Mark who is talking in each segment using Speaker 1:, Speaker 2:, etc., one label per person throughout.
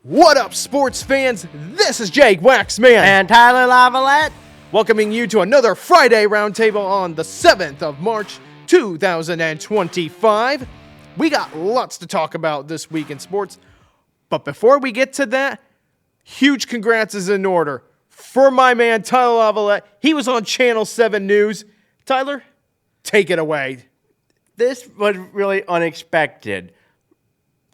Speaker 1: What up, sports fans? This is Jake Waxman
Speaker 2: and Tyler Lavalette,
Speaker 1: welcoming you to another Friday Roundtable on the 7th of March, 2025. We got lots to talk about this week in sports, but before we get to that, huge congrats is in order for my man Tyler Lavalette. He was on Channel 7 News. Tyler, take it away.
Speaker 2: This was really unexpected.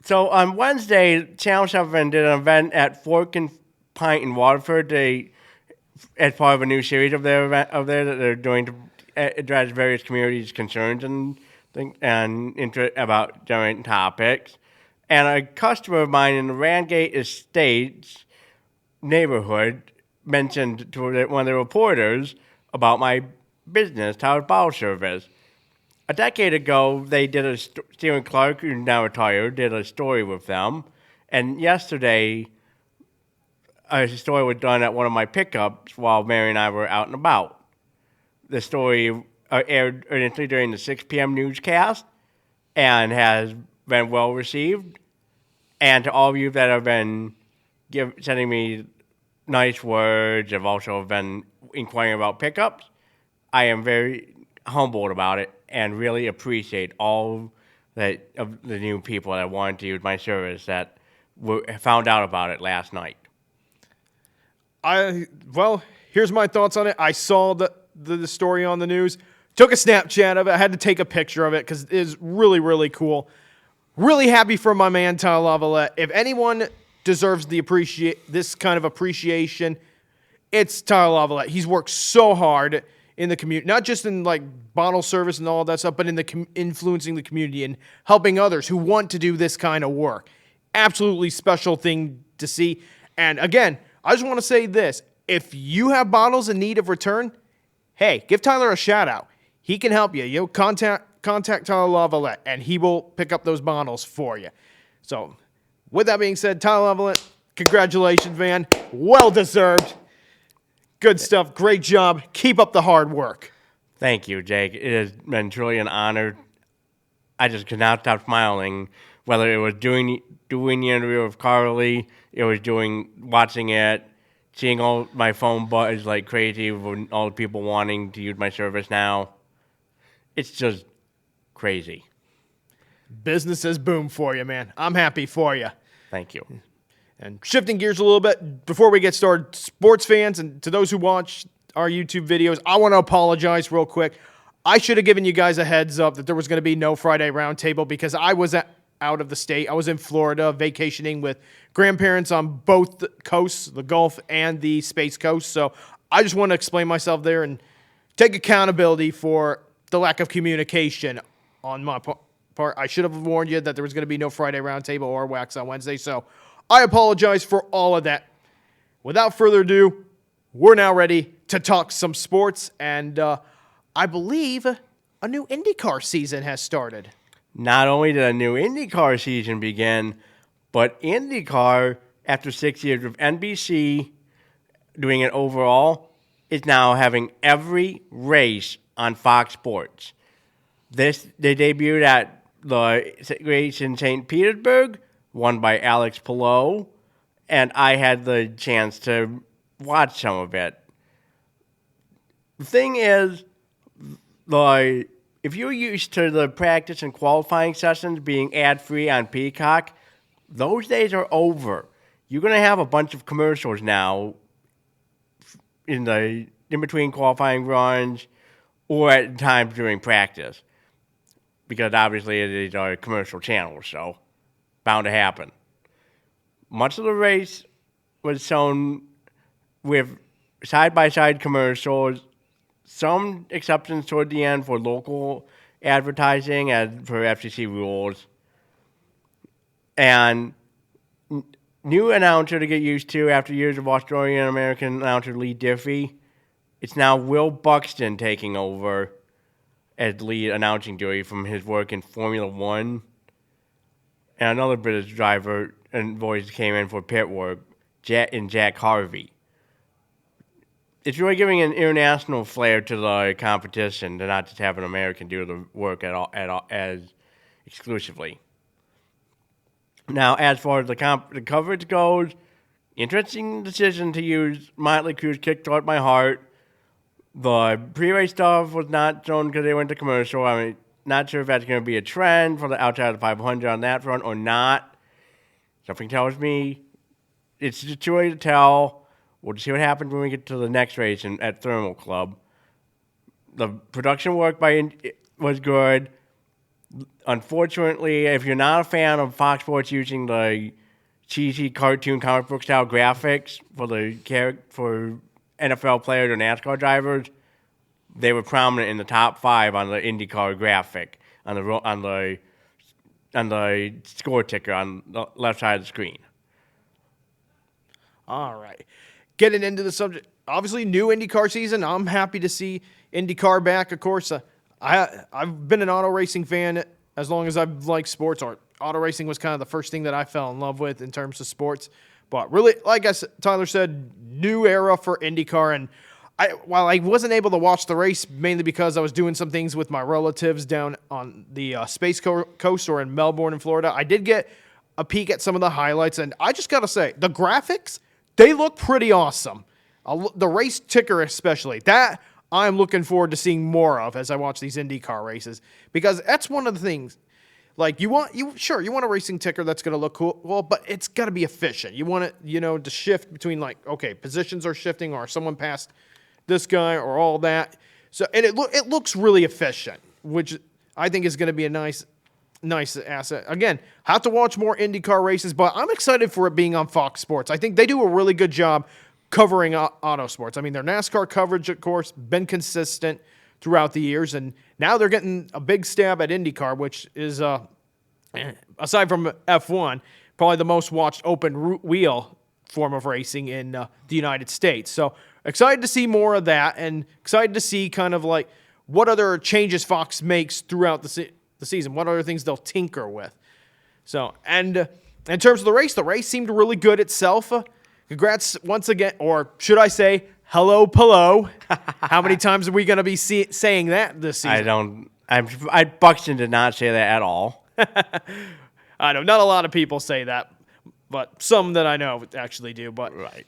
Speaker 2: So on Wednesday, Channel 7 did an event at Fork and Pint in Waterford. As part of a new series of their event that they're doing to address various communities' concerns and about different topics. And a customer of mine in the Randgate Estates neighborhood mentioned to one of the reporters about my business, Tyler's Bottle Service. A decade ago, they did Stephen Clark, who's now retired, did a story with them. And yesterday, a story was done at one of my pickups while Mary and I were out and about. The story aired initially during the 6 p.m. newscast and has been well received. And to all of you that have been sending me nice words, have also been inquiring about pickups, I am very humbled about it and really appreciate all of the new people that wanted to use my service that found out about it last night.
Speaker 1: Here's my thoughts on it. I saw the story on the news, took a Snapchat of it. I had to take a picture of it because it is really, really cool. Really happy for my man, Tyler Lavalette. If anyone deserves this kind of appreciation, it's Tyler Lavalette. He's worked so hard in the community, not just in like bottle service and all that stuff, but in the influencing the community and helping others who want to do this kind of work. Absolutely special thing to see. And again, I just want to say this. If you have bottles in need of return, hey, give Tyler a shout out. He can help you. You contact Tyler Lavalette, and he will pick up those bottles for you. So with that being said, Tyler Lavalette, congratulations, man. Well deserved. Good stuff. Great job. Keep up the hard work.
Speaker 2: Thank you, Jake. It has been truly an honor. I just could not stop smiling, whether it was doing the interview with Carly, it was watching it, seeing all my phone buzz like crazy with all the people wanting to use my service now. It's just crazy.
Speaker 1: Business has boomed for you, man. I'm happy for you.
Speaker 2: Thank you.
Speaker 1: And shifting gears a little bit, before we get started, sports fans and to those who watch our YouTube videos, I want to apologize real quick. I should have given you guys a heads up that there was going to be no Friday Roundtable because I was out of the state. I was in Florida vacationing with grandparents on both the coasts, the Gulf and the Space Coast. So I just want to explain myself there and take accountability for the lack of communication on my part. I should have warned you that there was going to be no Friday Roundtable or Wax on Wednesday. So I apologize for all of that. Without further ado, we're now ready to talk some sports, and I believe a new Indycar season has started.
Speaker 2: Not only did a new Indycar season begin, but Indycar, after 6 years of NBC doing it overall, is now having every race on Fox Sports. They debuted at the race in St. Petersburg, won by Alex Palou, and I had the chance to watch some of it. The thing is, if you're used to the practice and qualifying sessions being ad-free on Peacock, those days are over. You're going to have a bunch of commercials now in between qualifying runs or at times during practice, because obviously these are commercial channels, so bound to happen. Much of the race was shown with side-by-side commercials, some exceptions toward the end for local advertising as per FCC rules. And new announcer to get used to after years of Australian-American announcer Lee Diffie. It's now Will Buxton taking over as lead announcing duty from his work in Formula One. And another British driver and voice came in for pit work, Jack Harvey. It's really giving an international flair to the competition to not just have an American do the work as exclusively. Now, as far as the coverage goes, interesting decision to use Motley Crue's Kick Toward My Heart. The pre-race stuff was not shown because they went to commercial. I mean, not sure if that's going to be a trend for the outside of the 500 on that front or not. Something tells me it's just too early to tell. We'll see what happens when we get to the next race at Thermal Club. The production work was good. Unfortunately, if you're not a fan of Fox Sports using the cheesy cartoon comic book style graphics for NFL players or NASCAR drivers, they were prominent in the top 5 on the IndyCar graphic on the score ticker on the left side of the screen.
Speaker 1: All right. Getting into the subject, obviously new IndyCar season. I'm happy to see IndyCar back. Of course, I've been an auto racing fan as long as I've liked sports. Or auto racing was kind of the first thing that I fell in love with in terms of sports. But really, like Tyler said, new era for IndyCar. And while I wasn't able to watch the race, mainly because I was doing some things with my relatives down on the Space Coast or in Melbourne in Florida, I did get a peek at some of the highlights. And I just got to say, the graphics, they look pretty awesome. The race ticker especially, that I'm looking forward to seeing more of as I watch these IndyCar races. Because that's one of the things. Like, you want a racing ticker that's going to look cool, but it's got to be efficient. You want it, to shift between, like, okay, positions are shifting or someone passed this guy or all that. So, and it looks really efficient, which I think is going to be a nice asset. Again, have to watch more IndyCar races, but I'm excited for it being on Fox Sports. I think they do a really good job covering auto sports. I mean, their NASCAR coverage, of course, been consistent throughout the years, and now they're getting a big stab at IndyCar, which is, aside from F1, probably the most watched open wheel form of racing in the United States. So excited to see more of that, and excited to see kind of like what other changes Fox makes throughout the season, what other things they'll tinker with. So, and in terms of the race seemed really good itself. Congrats once again, or should I say, hello, Polo. How many times are we going to be saying that this season?
Speaker 2: Buxton did not say that at all.
Speaker 1: I know, not a lot of people say that, but some that I know actually do. But
Speaker 2: Right.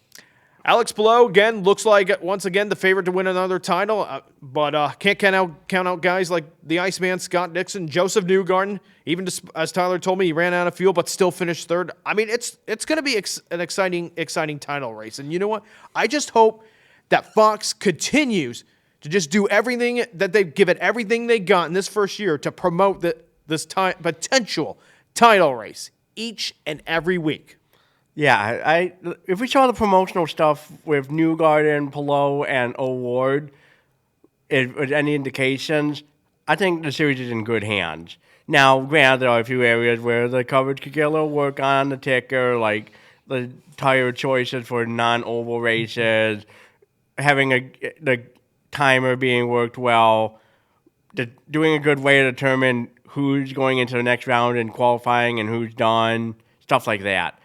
Speaker 1: Alex Palou, again, looks like, once again, the favorite to win another title, but can't count out guys like the Iceman, Scott Dixon, Joseph Newgarden. Even as Tyler told me, he ran out of fuel, but still finished third. I mean, it's going to be an exciting title race. And you know what? I just hope that Fox continues to just do everything that they give it everything they got in this first year to promote this potential title race each and every week.
Speaker 2: Yeah, if we saw the promotional stuff with Newgarden, Palou, and O'Ward, with any indications, I think the series is in good hands. Now, granted, there are a few areas where the coverage could get a little work on the ticker, like the tire choices for non-oval races, having the timer being worked well, doing a good way to determine who's going into the next round in qualifying and who's done, stuff like that.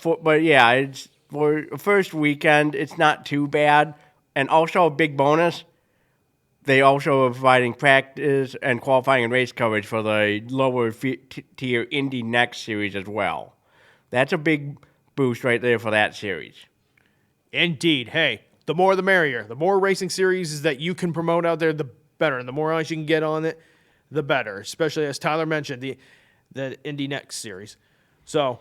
Speaker 2: But yeah, it's for the first weekend, it's not too bad. And also a big bonus, they also are providing practice and qualifying and race coverage for the lower tier Indy Next series as well. That's a big boost right there for that series.
Speaker 1: Indeed. Hey, the more the merrier. The more racing series that you can promote out there, the better. And the more eyes you can get on it, the better. Especially, as Tyler mentioned, the Indy Next series. So,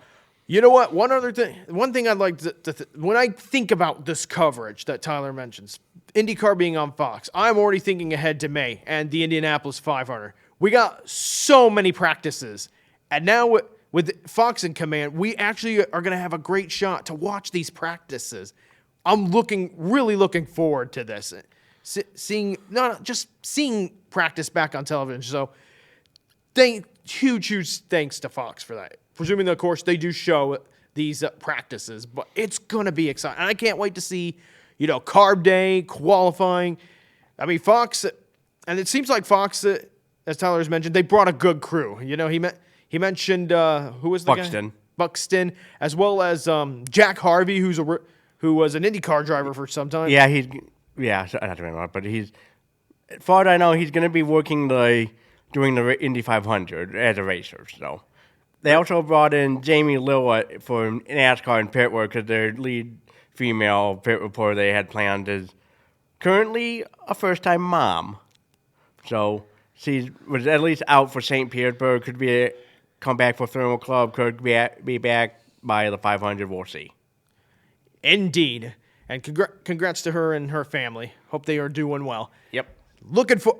Speaker 1: you know what? One thing I'd like to when I think about this coverage that Tyler mentions, IndyCar being on Fox, I'm already thinking ahead to May and the Indianapolis 500. We got so many practices, and now with Fox in command, we actually are going to have a great shot to watch these practices. I'm really looking forward to this, seeing practice back on television. So, huge thanks to Fox for that. Presuming that, of course, they do show these practices, but it's going to be exciting. And I can't wait to see, Carb Day, qualifying. I mean, Fox, and it seems like Fox, as Tyler has mentioned, they brought a good crew. He mentioned, who was the
Speaker 2: Buxton.
Speaker 1: guy? Buxton, as well as Jack Harvey, who was an IndyCar driver for some time.
Speaker 2: Yeah, not to remember, but as far as I know, he's going to be working doing the Indy 500 as a racer, so. They also brought in Jamie Lillett for NASCAR and pit work because their lead female pit reporter they had planned is currently a first-time mom. So she was at least out for St. Petersburg, come back for Thermal Club, could be back by the 500, we'll see.
Speaker 1: Indeed. And congrats to her and her family. Hope they are doing well.
Speaker 2: Yep.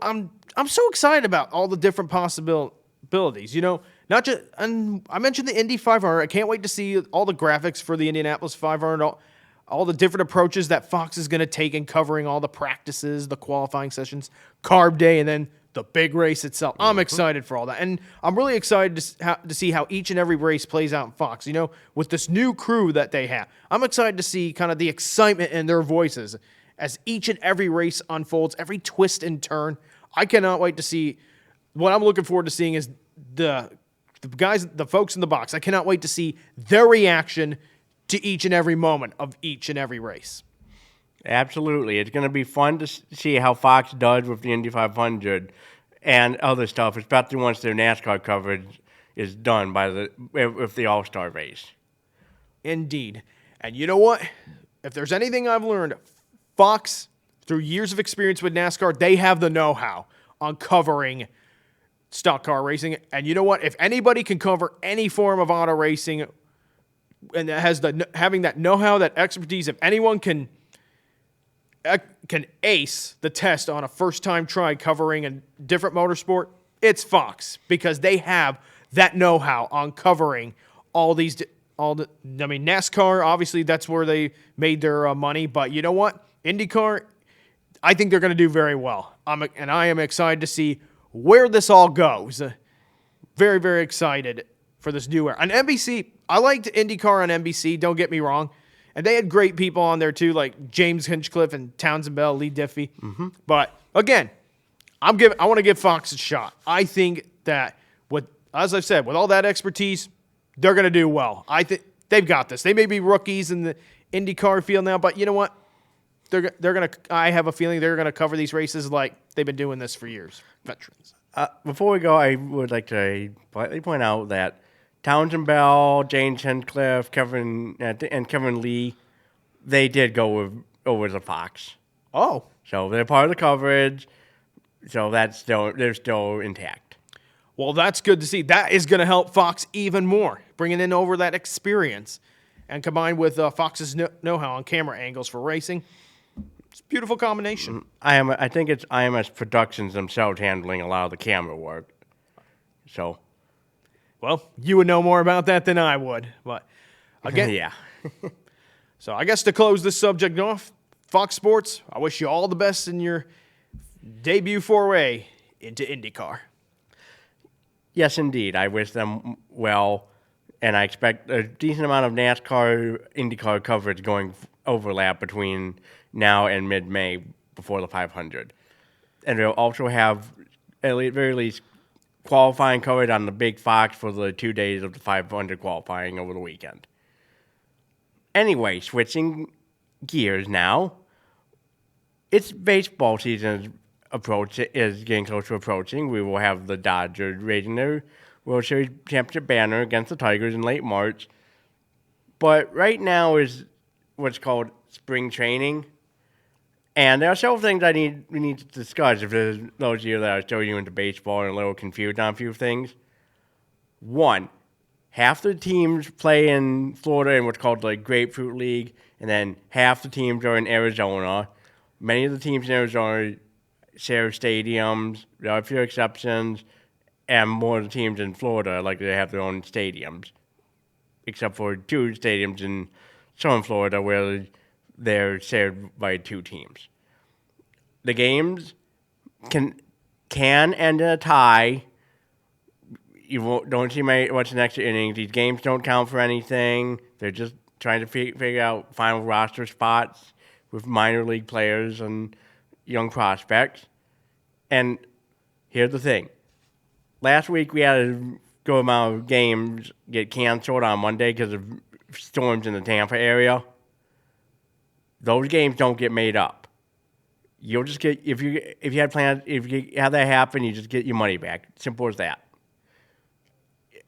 Speaker 1: I'm so excited about all the different possibilities. You know, not just, and I mentioned the Indy 500. I can't wait to see all the graphics for the Indianapolis 500, all the different approaches that Fox is going to take in covering all the practices, the qualifying sessions, carb day, and then the big race itself. I'm excited for all that. And I'm really excited to see how each and every race plays out in Fox, you know, with this new crew that they have. I'm excited to see kind of the excitement in their voices as each and every race unfolds, every twist and turn. I cannot wait to see. What I'm looking forward to seeing is the guys, the folks in the box. I cannot wait to see their reaction to each and every moment of each and every race.
Speaker 2: Absolutely. It's going to be fun to see how Fox does with the Indy 500 and other stuff, especially once their NASCAR coverage is done with the All-Star race.
Speaker 1: Indeed. And you know what? If there's anything I've learned, Fox, through years of experience with NASCAR, they have the know-how on covering stock car racing. And you know what? If anybody can cover any form of auto racing and that has having that know-how, that expertise, if anyone can ace the test on a first-time try covering a different motorsport, it's Fox, because they have that know-how on covering NASCAR, obviously that's where they made their money, but you know what? IndyCar, I think they're going to do very well. I am excited to see where this all goes. Very, very excited for this new era. On NBC, I liked IndyCar on NBC, don't get me wrong. And they had great people on there too, like James Hinchcliffe and Townsend Bell, Lee Diffie. Mm-hmm. But again, I want to give Fox a shot. I think that as I've said, with all that expertise, they're going to do well. I think they've got this. They may be rookies in the IndyCar field now, but you know what? They're going to. I have a feeling they're going to cover these races like they've been doing this for years. Veterans.
Speaker 2: Before we go, I would like to politely point out that Townsend Bell, James Hinchcliffe, and Kevin Lee, they did go over to Fox.
Speaker 1: Oh,
Speaker 2: so they're part of the coverage. So they're still intact.
Speaker 1: Well, that's good to see. That is going to help Fox even more, bringing in over that experience, and combined with Fox's know-how on camera angles for racing. It's a beautiful combination.
Speaker 2: I think it's IMS Productions themselves handling a lot of the camera work. So.
Speaker 1: Well, you would know more about that than I would, but again,
Speaker 2: yeah.
Speaker 1: So I guess to close this subject off, Fox Sports, I wish you all the best in your debut foray into IndyCar.
Speaker 2: Yes, indeed. I wish them well, and I expect a decent amount of NASCAR, IndyCar coverage going overlap between now and mid-May before the 500. And they'll also have, at the very least, qualifying coverage on the Big Fox for the 2 days of the 500 qualifying over the weekend. Anyway, switching gears now. It's baseball season is getting close to approaching. We will have the Dodgers raising their World Series championship banner against the Tigers in late March. But right now is what's called spring training. And there are several things we need to discuss if there's those of you that are still into baseball and a little confused on a few things. One, half the teams play in Florida in what's called the Grapefruit League, and then half the teams are in Arizona. Many of the teams in Arizona share stadiums. There are a few exceptions, and more of the teams in Florida like they have their own stadiums, except for two stadiums in southern Florida where they're shared by two teams. The games can end in a tie. Don't see what's the next inning. These games don't count for anything. They're just trying to figure out final roster spots with minor league players and young prospects. And here's the thing. Last week we had a good amount of games get canceled on Monday because of storms in the Tampa area. Those games don't get made up. You'll just get if you had plans, if you have that happen, you just get your money back. Simple as that.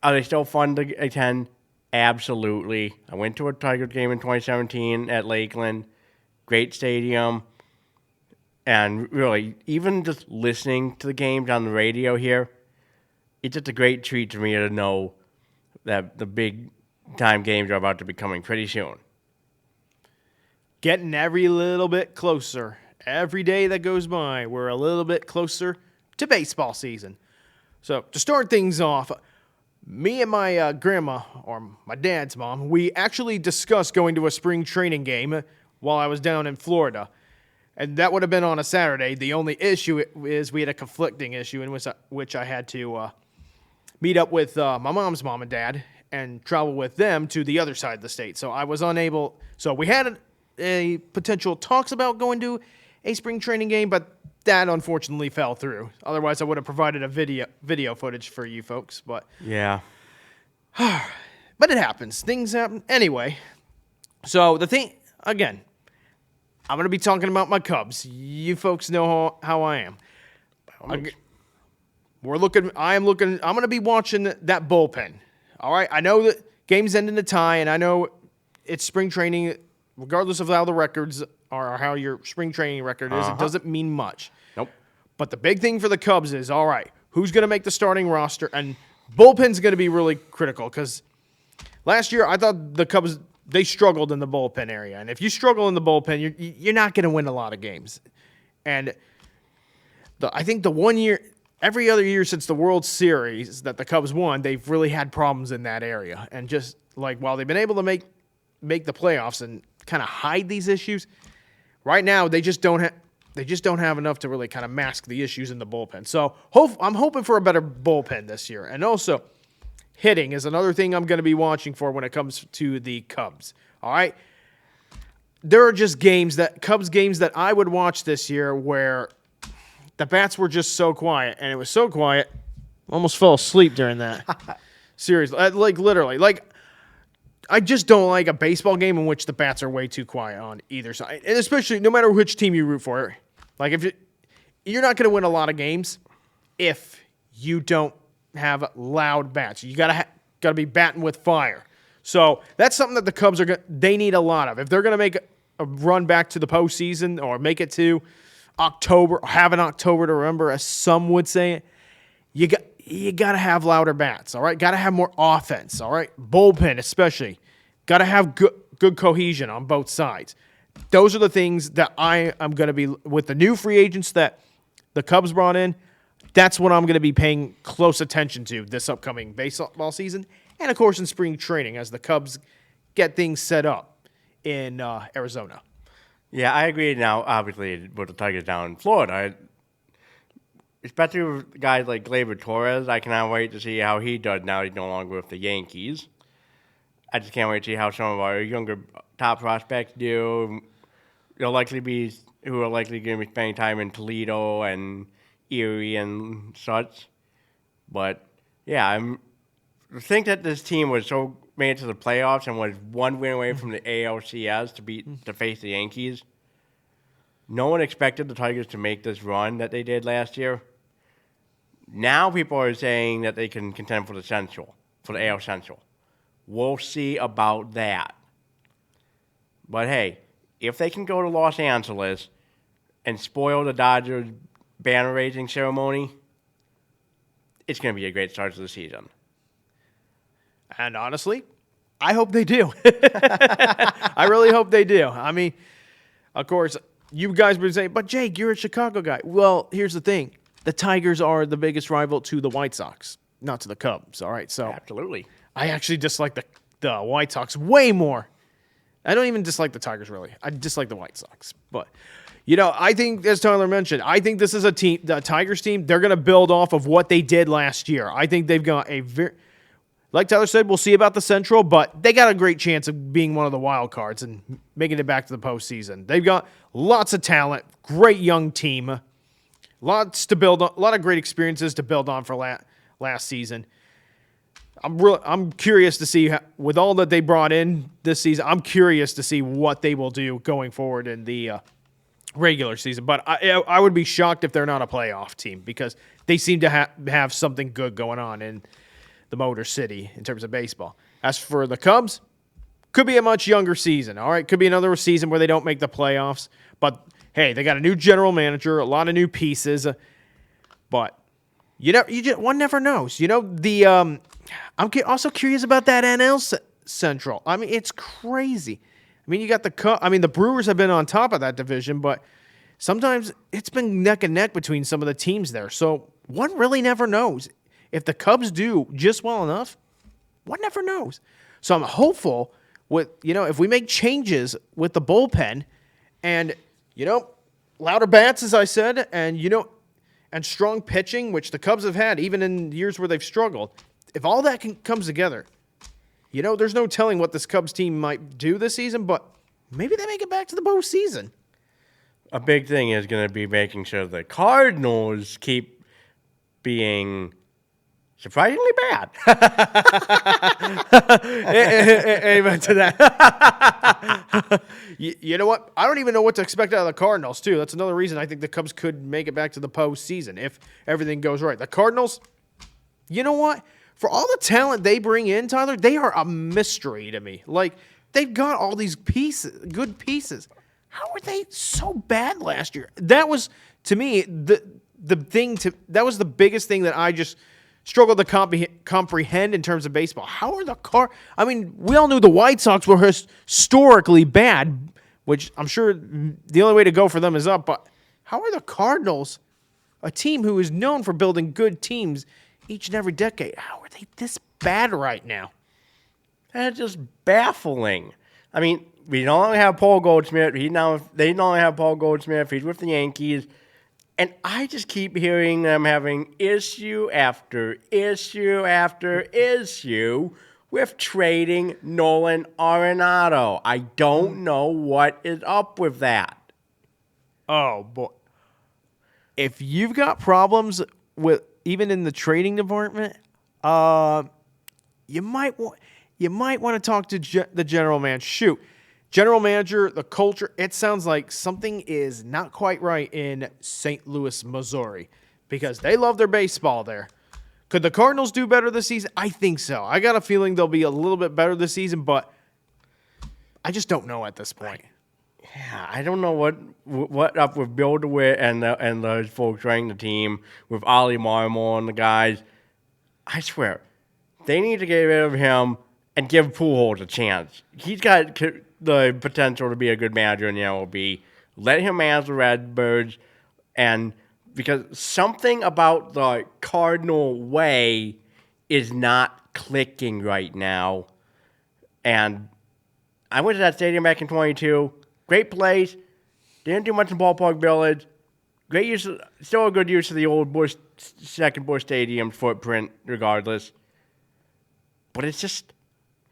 Speaker 2: Are they still fun to attend? Absolutely. I went to a Tigers game in 2017 at Lakeland. Great stadium. And really, even just listening to the games on the radio here, it's just a great treat to me to know that the big time games are about to be coming pretty soon.
Speaker 1: Getting every little bit closer. Every day that goes by, we're a little bit closer to baseball season. So to start things off, me and my grandma, or my dad's mom, we actually discussed going to a spring training game while I was down in Florida. And that would have been on a Saturday. The only issue is we had a conflicting issue in which I had to meet up with my mom's mom and dad and travel with them to the other side of the state. So I was unable. So we had a potential talks about going to a spring training game, but that unfortunately fell through. Otherwise, I would have provided a video footage for you folks. But
Speaker 2: Yeah.
Speaker 1: it happens. Things happen anyway. So the thing again, I'm going to be talking about my Cubs. You folks know how I am. I'm going to be watching that bullpen. All right. I know that games end in a tie, and I know it's spring training. Regardless of how the records are or how your spring training record is, it doesn't mean much.
Speaker 2: Nope.
Speaker 1: But the big thing for the Cubs is, all right, who's going to make the starting roster? And bullpen's going to be really critical because last year I thought the Cubs, they struggled in the bullpen area. And if you struggle in the bullpen, you're not going to win a lot of games. And I think the 1 year, every other year since the World Series that the Cubs won, they've really had problems in that area. And just like while they've been able to make the playoffs and kind of hide these issues, right now they just don't have enough to really kind of mask the issues in the bullpen. So I'm hoping for a better bullpen this year. And also, hitting is another thing I'm going to be watching for when it comes to the Cubs. All right? There are just Cubs games that I would watch this year where the bats were just so quiet, and it was so quiet, I almost fell asleep during that series. Like literally, I just don't like a baseball game in which the bats are way too quiet on either side, and especially no matter which team you root for. Like if you're not going to win a lot of games if you don't have loud bats. You gotta be batting with fire. So that's something that the Cubs they need a lot of if they're going to make a run back to the postseason or make it to October, or have an October to remember, as some would say. You got to have louder bats, all right? Got to have more offense, all right? Bullpen especially. Got to have good cohesion on both sides. Those are the things that I am going to be, with the new free agents that the Cubs brought in, that's what I'm going to be paying close attention to this upcoming baseball season. And, of course, in spring training as the Cubs get things set up in Arizona.
Speaker 2: Yeah, I agree now, obviously, with the Tigers down in Florida. Especially with guys like Gleyber Torres, I cannot wait to see how he does now he's no longer with the Yankees. I just can't wait to see how some of our younger top prospects do. Who are likely going to be spending time in Toledo and Erie and such. But yeah, I think that this team was so made it to the playoffs and was one win away from the ALCS to face the Yankees. No one expected the Tigers to make this run that they did last year. Now people are saying that they can contend for the AL Central. We'll see about that. But hey, if they can go to Los Angeles and spoil the Dodgers banner raising ceremony, it's going to be a great start to the season.
Speaker 1: And honestly, I hope they do. I really hope they do. I mean, of course, you guys would say, but Jake, you're a Chicago guy. Well, here's the thing. The Tigers are the biggest rival to the White Sox, not to the Cubs, all right? So
Speaker 2: Absolutely.
Speaker 1: I actually dislike the White Sox way more. I don't even dislike the Tigers, really. I dislike the White Sox. But, I think, as Tyler mentioned, I think this is a team, the Tigers team, they're going to build off of what they did last year. I think they've got like Tyler said, we'll see about the Central, but they got a great chance of being one of the wild cards and making it back to the postseason. They've got lots of talent, great young team, lots to build on, a lot of great experiences to build on for last season. I'm curious to see, with all that they brought in this season, I'm curious to see what they will do going forward in the regular season. But I would be shocked if they're not a playoff team because they seem to have something good going on in the Motor City in terms of baseball. As for the Cubs, could be a much younger season. All right, could be another season where they don't make the playoffs. But hey, they got a new general manager, a lot of new pieces. But one never knows. I'm also curious about that NL Central. I mean, it's crazy. I mean, you got the Brewers have been on top of that division, but sometimes it's been neck and neck between some of the teams there. So one really never knows. If the Cubs do just well enough, one never knows. So I'm hopeful if we make changes with the bullpen and, louder bats, as I said, and strong pitching, which the Cubs have had even in years where they've struggled, if all that comes together, there's no telling what this Cubs team might do this season, but maybe they make it back to the postseason.
Speaker 2: A big thing is going to be making sure the Cardinals keep being surprisingly bad.
Speaker 1: Amen to that. You know what? I don't even know what to expect out of the Cardinals, too. That's another reason I think the Cubs could make it back to the postseason if everything goes right. The Cardinals, you know what? For all the talent they bring in, Tyler, they are a mystery to me. Like, they've got all these good pieces. How were they so bad last year? That was, to me, that was the biggest thing that I just struggled to comprehend in terms of baseball. How are we all knew the White Sox were historically bad, which I'm sure the only way to go for them is up, but how are the Cardinals, a team who is known for building good teams each and every decade, how are they this bad right now?
Speaker 2: That's just baffling. I mean, we don't only have Paul Goldschmidt. They not only have Paul Goldschmidt. He's with the Yankees. And I just keep hearing them having issue after issue after issue with trading Nolan Arenado. I don't know what is up with that.
Speaker 1: Oh, boy. If you've got problems with even in the trading department, you might want to talk to the general manager. Shoot. General manager, the culture, it sounds like something is not quite right in St. Louis, Missouri, because they love their baseball there. Could the Cardinals do better this season? I think so. I got a feeling they'll be a little bit better this season, but I just don't know at this point.
Speaker 2: Yeah, I don't know what up with Bill DeWitt and those folks running the team with Ollie Marmol and the guys. I swear, they need to get rid of him and give Pujols a chance. He's got the potential to be a good manager in the MLB. Let him manage the Redbirds, and because something about the Cardinal way is not clicking right now. And I went to that stadium back in 22. Great place. Didn't do much in Ballpark Village. Great use, still a good use of the old second Busch Stadium footprint, regardless. But it's just,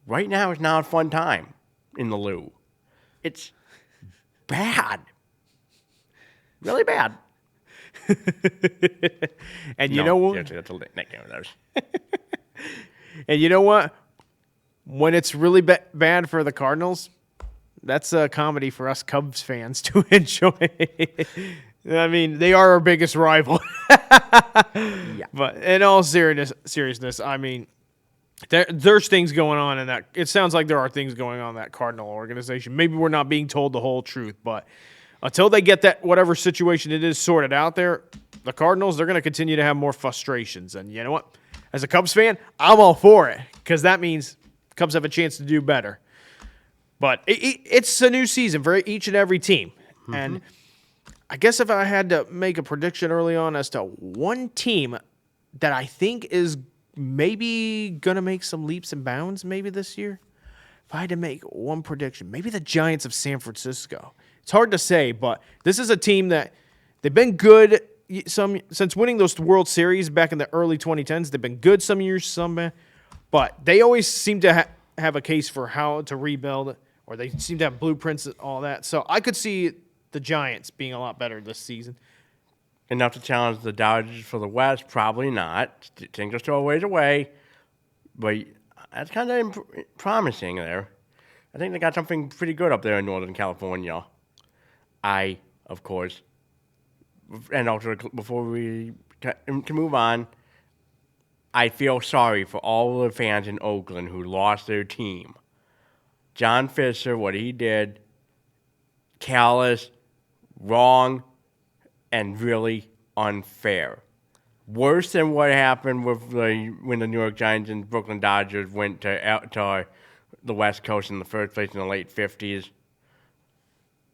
Speaker 2: right now is not a fun time in the Lou. It's bad. Really bad.
Speaker 1: And you know what?
Speaker 2: That's a nickname of theirs.
Speaker 1: And you know what? When it's really bad for the Cardinals, that's a comedy for us Cubs fans to enjoy. I mean, they are our biggest rival.
Speaker 2: Yeah.
Speaker 1: But in all seriousness, I mean, there's things going on in that. It sounds like there are things going on in that Cardinal organization. Maybe we're not being told the whole truth, but until they get that whatever situation it is sorted out there, the Cardinals, they're going to continue to have more frustrations. And you know what? As a Cubs fan, I'm all for it because that means Cubs have a chance to do better. But it's a new season for each and every team. Mm-hmm. And I guess if I had to make a prediction early on as to one team that I think is maybe going to make some leaps and bounds maybe this year, if I had to make one prediction, maybe the Giants of San Francisco. It's hard to say, but this is a team that they've been good since winning those World Series back in the early 2010s. They've been good some years, some bad, but they always seem to have a case for how to rebuild, or they seem to have blueprints and all that. So I could see the Giants being a lot better this season.
Speaker 2: Enough to challenge the Dodgers for the West? Probably not. Things are still a ways away, but that's kind of promising there. I think they got something pretty good up there in Northern California. Of course, and also before we can move on, I feel sorry for all the fans in Oakland who lost their team. John Fisher, what he did, callous, wrong, and really unfair. Worse than what happened with when the New York Giants and Brooklyn Dodgers went to the West Coast in the first place in the late 50s.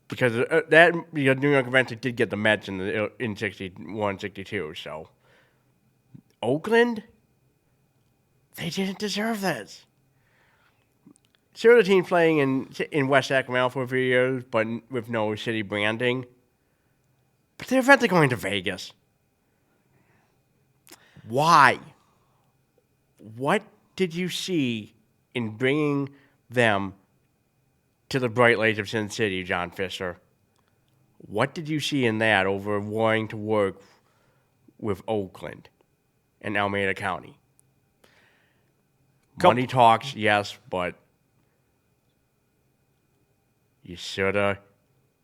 Speaker 2: Because New York eventually did get the Mets in 61, 62. So, Oakland, they didn't deserve this. Sure, the team's playing in West Sacramento for a few years, but with no city branding. But they're eventually going to Vegas. Why? What did you see in bringing them to the bright lights of Sin City, John Fisher? What did you see in that over wanting to work with Oakland and Alameda County? Money talks, yes, but you should have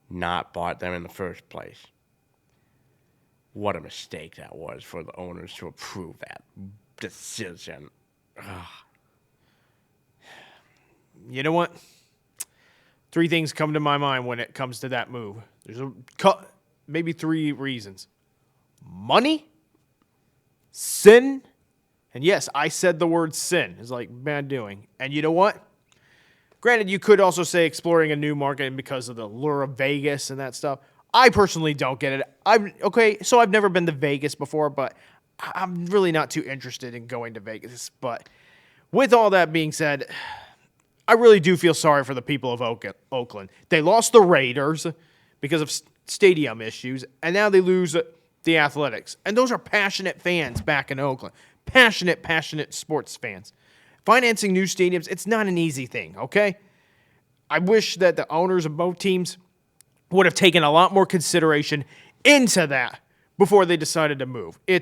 Speaker 2: not bought them in the first place. What a mistake that was for the owners to approve that decision. Ugh.
Speaker 1: You know what? 3 things come to my mind when it comes to that move. There's maybe 3 reasons. Money, sin, and yes, I said the word sin. It's like bad doing. And you know what? Granted, you could also say exploring a new market because of the lure of Vegas and that stuff. I personally don't get it. So I've never been to Vegas before, but I'm really not too interested in going to Vegas. But with all that being said, I really do feel sorry for the people of Oakland. They lost the Raiders because of stadium issues, and now they lose the Athletics. And those are passionate fans back in Oakland. Passionate sports fans. Financing new stadiums, it's not an easy thing, okay? I wish that the owners of both teams would have taken a lot more consideration into that before they decided to move. I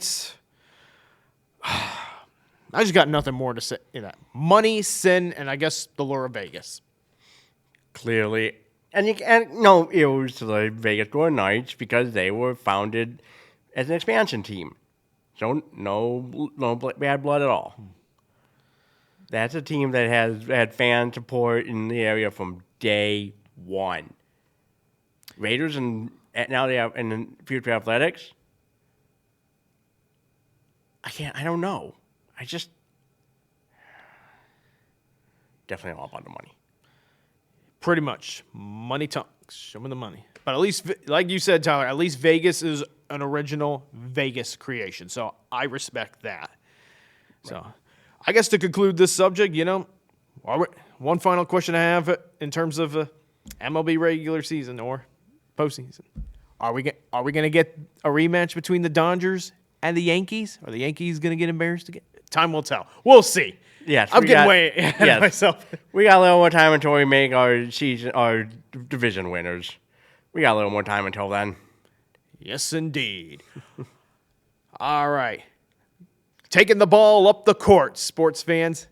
Speaker 1: just got nothing more to say in that. Money, sin, and I guess the lure of Vegas.
Speaker 2: Clearly. And no ills to the Vegas Golden Knights because they were founded as an expansion team. So no bad blood at all. That's a team that has had fan support in the area from day one. Raiders and now they have in the future Athletics. I don't know. I just definitely all about the money.
Speaker 1: Pretty much. Money talks. Show me the money. But at least, like you said, Tyler, at least Vegas is an original Vegas creation. So I respect that. Right. So I guess to conclude this subject, one final question I have in terms of MLB regular season or postseason. Are we going to get a rematch between the Dodgers and the Yankees? Are the Yankees going to get embarrassed again? Time will tell. We'll see.
Speaker 2: Yes,
Speaker 1: I'm getting way ahead of myself.
Speaker 2: We got a little more time until we make our division winners. We got a little more time until then.
Speaker 1: Yes, indeed. All right. Taking the ball up the court, sports fans.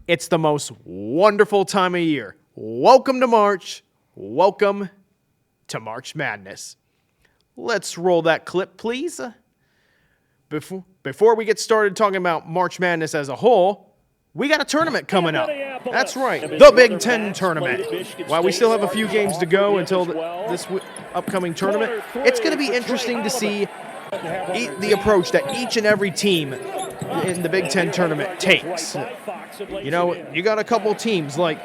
Speaker 1: It's the most wonderful time of year. Welcome to March. Welcome to March Madness. Let's roll that clip, please. Before we get started talking about March Madness as a whole, we got a tournament coming up. That's right, the Big Ten tournament. While we still have a few games to go until this upcoming tournament, it's going to be interesting to see the approach that each and every team in the Big Ten tournament takes. You got a couple teams like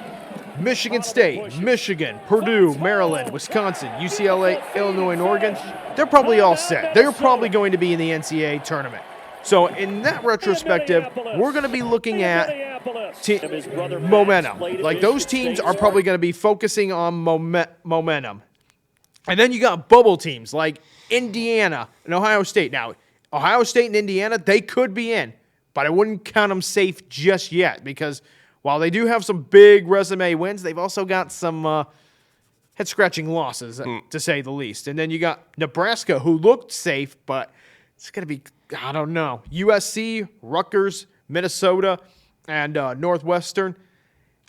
Speaker 1: Michigan State, Michigan, Purdue, Maryland, Wisconsin, UCLA, Illinois, and Oregon. They're probably all set. They're probably going to be in the NCAA tournament. So in that retrospective, we're going to be looking at momentum. Like those teams are probably going to be focusing on momentum. And then you got bubble teams like Indiana and Ohio State. Now, Ohio State and Indiana, they could be in, but I wouldn't count them safe just yet because while they do have some big resume wins, they've also got some head-scratching losses, to say the least. And then you got Nebraska, who looked safe, but it's going to be, I don't know, USC, Rutgers, Minnesota, and Northwestern.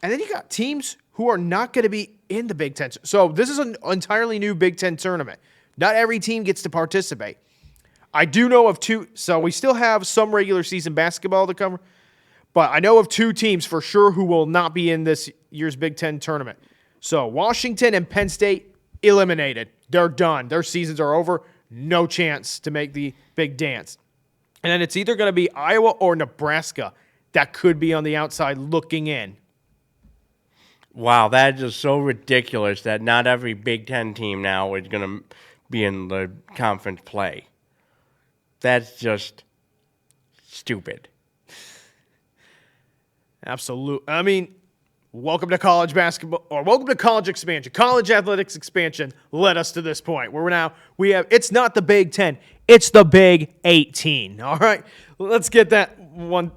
Speaker 1: And then you got teams who are not going to be in the Big Ten. So this is an entirely new Big Ten tournament. Not every team gets to participate. I do know of two. So we still have some regular season basketball to cover. But I know of two teams for sure who will not be in this year's Big Ten tournament. So Washington and Penn State eliminated. They're done. Their seasons are over. No chance to make the big dance. And then it's either going to be Iowa or Nebraska that could be on the outside looking in.
Speaker 2: Wow, that is just so ridiculous that not every Big Ten team now is going to be in the conference play. That's just stupid.
Speaker 1: Absolutely. I mean, welcome to college basketball, or welcome to college expansion. College athletics expansion led us to this point where it's not the Big 10, it's the Big 18. All right, let's get one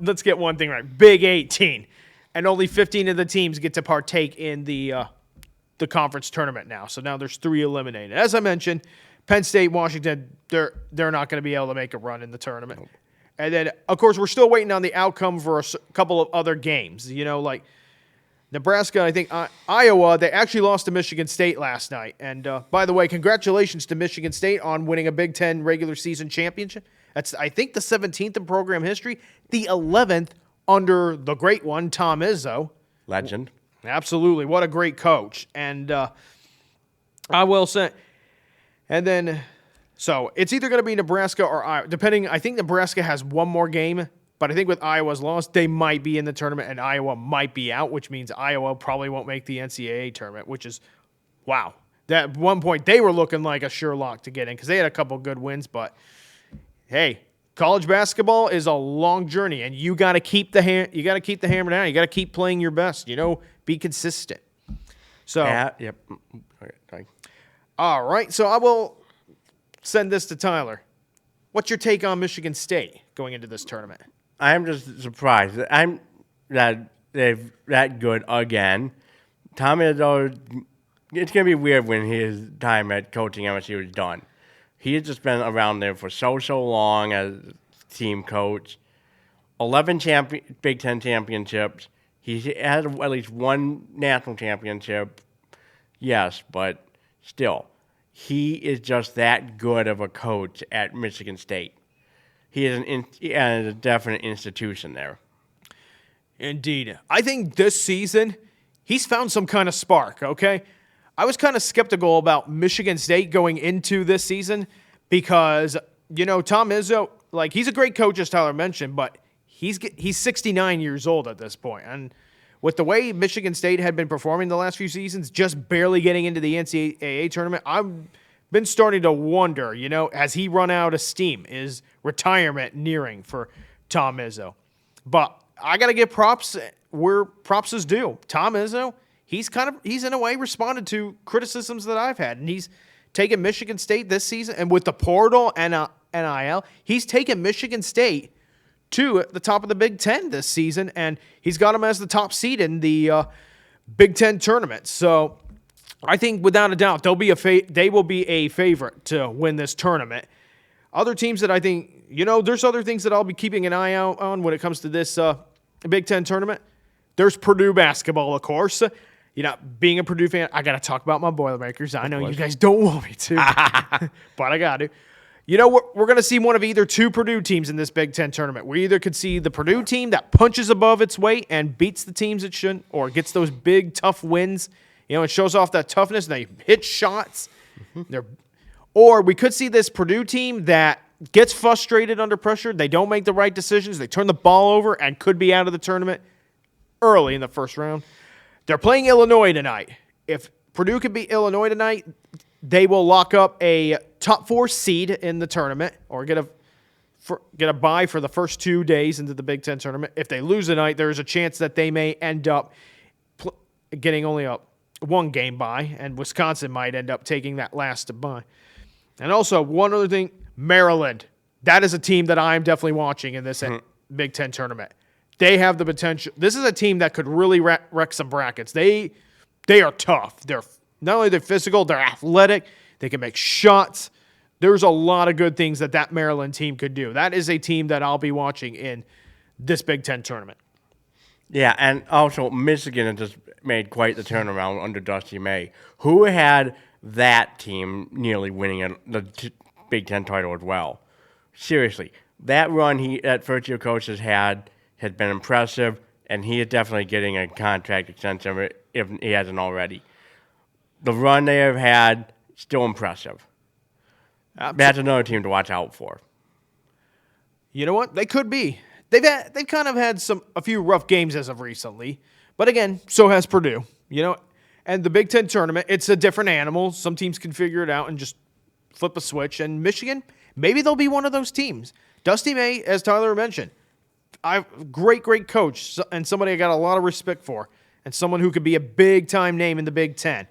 Speaker 1: thing right. Big 18, and only 15 of the teams get to partake in the conference tournament now. So now there's 3 eliminated. As I mentioned, Penn State, Washington, they're not going to be able to make a run in the tournament. Nope. And then, of course, we're still waiting on the outcome for a couple of other games. Like Nebraska, I think Iowa, they actually lost to Michigan State last night. And by the way, congratulations to Michigan State on winning a Big Ten regular season championship. That's, I think, the 17th in program history, the 11th under the great one, Tom Izzo.
Speaker 2: Legend.
Speaker 1: Absolutely. What a great coach. And I will say, and then... So it's either going to be Nebraska or Iowa, depending. I think Nebraska has one more game, but I think with Iowa's loss, they might be in the tournament and Iowa might be out, which means Iowa probably won't make the NCAA tournament, which is, wow. That at one point, they were looking like a sure lock to get in because they had a couple good wins, but hey, college basketball is a long journey, and you got to keep the hammer down. You got to keep playing your best. Be consistent. So,
Speaker 2: yep. Okay.
Speaker 1: All right. So I will send this to Tyler. What's your take on Michigan State going into this tournament?
Speaker 2: I'm just surprised. I'm that they're that good again. Tom Izzo, it's going to be weird when his time at coaching MSU is done. He has just been around there for so long as team coach. 11 Big Ten championships. He has at least one national championship. Yes, but still. He is just that good of a coach at Michigan State. He is a definite institution there.
Speaker 1: Indeed. I think this season, he's found some kind of spark, okay? I was kind of skeptical about Michigan State going into this season because, Tom Izzo, he's a great coach, as Tyler mentioned, but he's 69 years old at this point. And with the way Michigan State had been performing the last few seasons, just barely getting into the NCAA tournament, I've been starting to wonder, has he run out of steam? Is retirement nearing for Tom Izzo? But I got to give props where props is due. Tom Izzo, he's in a way responded to criticisms that I've had, and he's taken Michigan State this season, and with the portal and NIL, he's taken Michigan State to the top of the Big Ten this season, and he's got them as the top seed in the Big Ten tournament. So I think without a doubt they will be a favorite to win this tournament. Other teams that I think, there's other things that I'll be keeping an eye out on when it comes to this Big Ten tournament. There's Purdue basketball, of course. Being a Purdue fan, I got to talk about my Boilermakers. I know you guys don't want me to, but I got to. We're going to see one of either two Purdue teams in this Big Ten tournament. We either could see the Purdue team that punches above its weight and beats the teams it shouldn't, or gets those big, tough wins. It shows off that toughness, and they hit shots. Mm-hmm. Or we could see this Purdue team that gets frustrated under pressure. They don't make the right decisions. They turn the ball over and could be out of the tournament early in the first round. They're playing Illinois tonight. If Purdue can beat Illinois tonight, they will lock up a top 4 seed in the tournament or get a bye for the first 2 days into the Big Ten tournament. If they lose tonight, there is a chance that they may end up getting only a 1-game bye, and Wisconsin might end up taking that last bye. And also, one other thing, Maryland. That is a team that I'm definitely watching in this Big Ten tournament. They have the potential. This is a team that could really wreck some brackets. They are tough. They're not only physical, they're athletic. They can make shots. There's a lot of good things that Maryland team could do. That is a team that I'll be watching in this Big Ten tournament.
Speaker 2: Yeah, and also Michigan has just made quite the turnaround under Dusty May, who had that team nearly winning the Big Ten title as well. seriously, that run that first-year coach has been impressive, and he is definitely getting a contract extension if he hasn't already. The run they have had, still impressive. That's another team to watch out for.
Speaker 1: You know what? They could be. They've kind of had a few rough games as of recently, but again, so has Purdue. And the Big Ten tournament, it's a different animal. Some teams can figure it out and just flip a switch. And Michigan, maybe they'll be one of those teams. Dusty May, as Tyler mentioned, great coach and somebody I got a lot of respect for, and someone who could be a big time name in the Big Ten.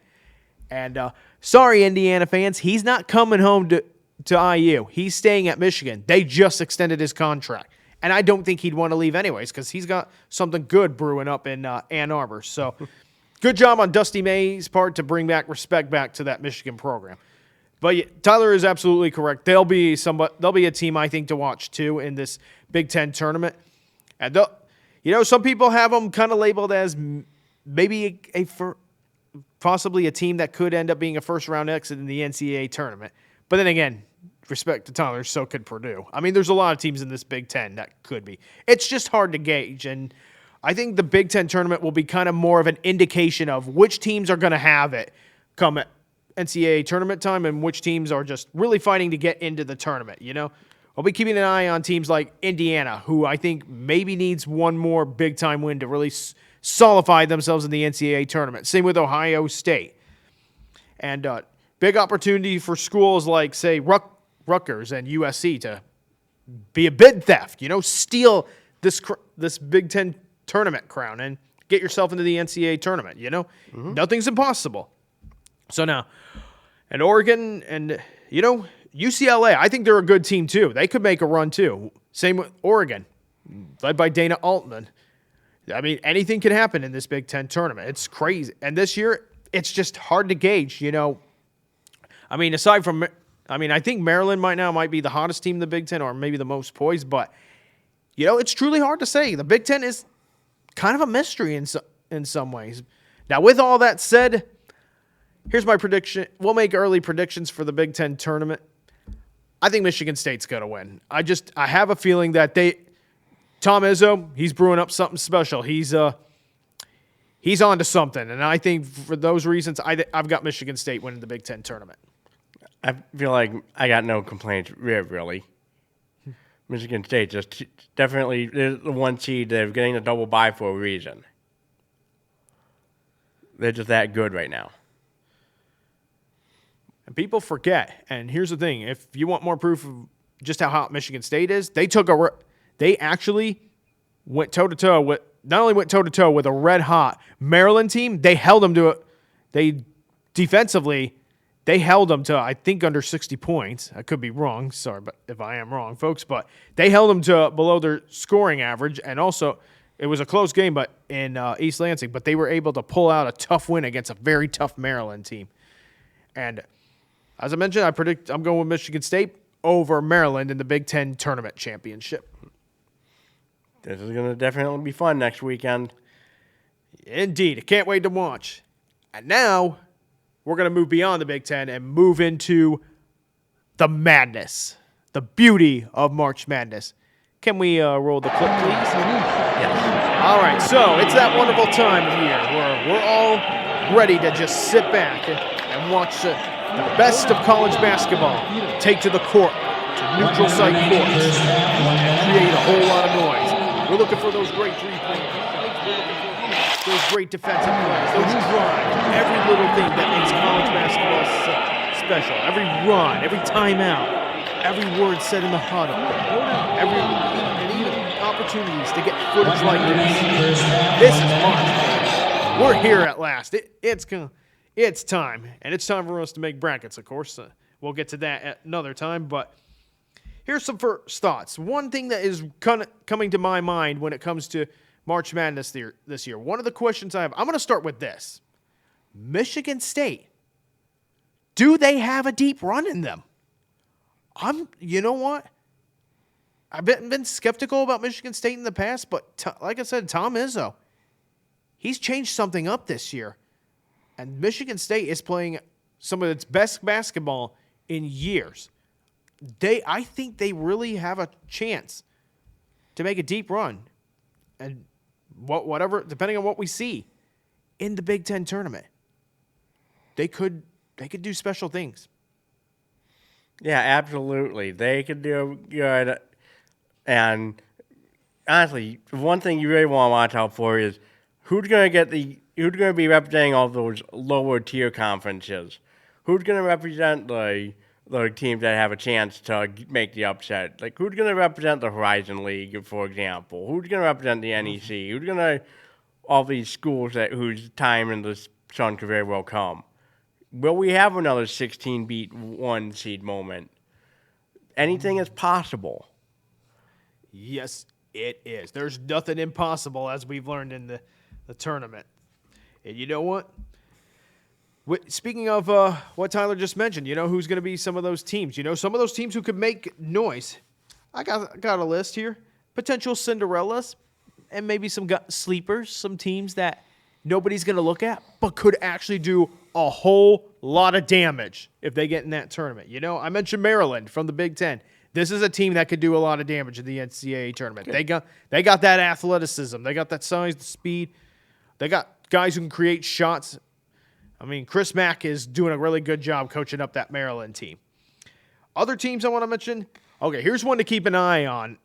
Speaker 1: And sorry, Indiana fans, he's not coming home to IU. He's staying at Michigan. They just extended his contract. And I don't think he'd want to leave anyways because he's got something good brewing up in Ann Arbor. So good job on Dusty May's part to bring respect back to that Michigan program. But yeah, Tyler is absolutely correct. They'll be a team I think to watch too in this Big Ten tournament. And some people have them kind of labeled as maybe possibly a team that could end up being a first-round exit in the NCAA tournament. But then again, respect to Tyler, so could Purdue. I mean, there's a lot of teams in this Big Ten that could be. It's just hard to gauge, and I think the Big Ten tournament will be kind of more of an indication of which teams are going to have it come NCAA tournament time and which teams are just really fighting to get into the tournament, I'll be keeping an eye on teams like Indiana, who I think maybe needs one more big-time win to really solidify themselves in the NCAA tournament. Same with Ohio State. And big opportunity for schools like, say, Rutgers and USC to be a bid theft, steal this Big Ten tournament crown and get yourself into the NCAA tournament, Nothing's impossible. So now, and Oregon and, UCLA, I think they're a good team too. They could make a run too. Same with Oregon, led by Dana Altman. I mean, anything can happen in this Big Ten tournament. It's crazy. And this year, it's just hard to gauge, I mean, I think Maryland might be the hottest team in the Big Ten or maybe the most poised, but, it's truly hard to say. The Big Ten is kind of a mystery in some ways. Now, with all that said, here's my prediction. We'll make early predictions for the Big Ten tournament. I think Michigan State's going to win. I have a feeling that Tom Izzo, he's brewing up something special. He's on to something, and I think for those reasons, I've got Michigan State winning the Big Ten tournament.
Speaker 2: I feel like I got no complaints, really. Michigan State just definitely is the one seed. They're getting a double bye for a reason. They're just that good right now.
Speaker 1: And people forget, and here's the thing, if you want more proof of just how hot Michigan State is, they actually went toe-to-toe with, not only went toe-to-toe with a red-hot Maryland team, they held them to it. Defensively, they held them to, I think, under 60 points. I could be wrong, sorry but if I am wrong, folks, but they held them to below their scoring average, and also it was a close game but in East Lansing, but they were able to pull out a tough win against a very tough Maryland team. And as I mentioned, I'm going with Michigan State over Maryland in the Big Ten Tournament Championship.
Speaker 2: This is going to definitely be fun next weekend.
Speaker 1: Indeed. I can't wait to watch. And now we're going to move beyond the Big Ten and move into the madness, the beauty of March Madness. Can we roll the clip, please?
Speaker 2: Yes.
Speaker 1: All right, so it's that wonderful time of year where we're all ready to just sit back and watch the best of college basketball take to the court, to neutral site courts, and create a whole lot of noise. We're looking for those great three-point shots, those great defensive plays, those drives, every little thing that makes college basketball special. Every run, every timeout, every word said in the huddle, and even opportunities to get footage like this. This is March. We're here at last. It's time, and it's time for us to make brackets, of course. We'll get to that at another time, but here's some first thoughts. One thing that is coming to my mind when it comes to March Madness this year, one of the questions I have, I'm going to start with this. Michigan State, do they have a deep run in them? You know what? I've been skeptical about Michigan State in the past, but like I said, Tom Izzo, he's changed something up this year. And Michigan State is playing some of its best basketball in years. I think they really have a chance to make a deep run, and whatever, depending on what we see in the Big Ten tournament, they could do special things.
Speaker 2: Yeah, absolutely. They could do good. And honestly, one thing you really want to watch out for is who's going to be representing all those lower tier conferences. Who's going to represent the teams that have a chance to make the upset? Like, who's going to represent the Horizon League, for example? Who's going to represent the NEC? Who's going to all these schools whose time in the sun could very well come? Will we have another 16 beat 1 seed moment? Anything is possible.
Speaker 1: Yes, it is. There's nothing impossible, as we've learned in the tournament. And you know what? Speaking of what Tyler just mentioned, you know who's going to be some of those teams? You know, some of those teams who could make noise. I got a list here. Potential Cinderellas and maybe some sleepers, some teams that nobody's going to look at, but could actually do a whole lot of damage if they get in that tournament. You know, I mentioned Maryland from the Big Ten. This is a team that could do a lot of damage in the NCAA tournament.
Speaker 2: Good.
Speaker 1: They got that athleticism. They got that size, the speed. They got guys who can create shots. I mean, Chris Mack is doing a really good job coaching up that Maryland team. Other teams I want to mention. Okay, here's one to keep an eye on.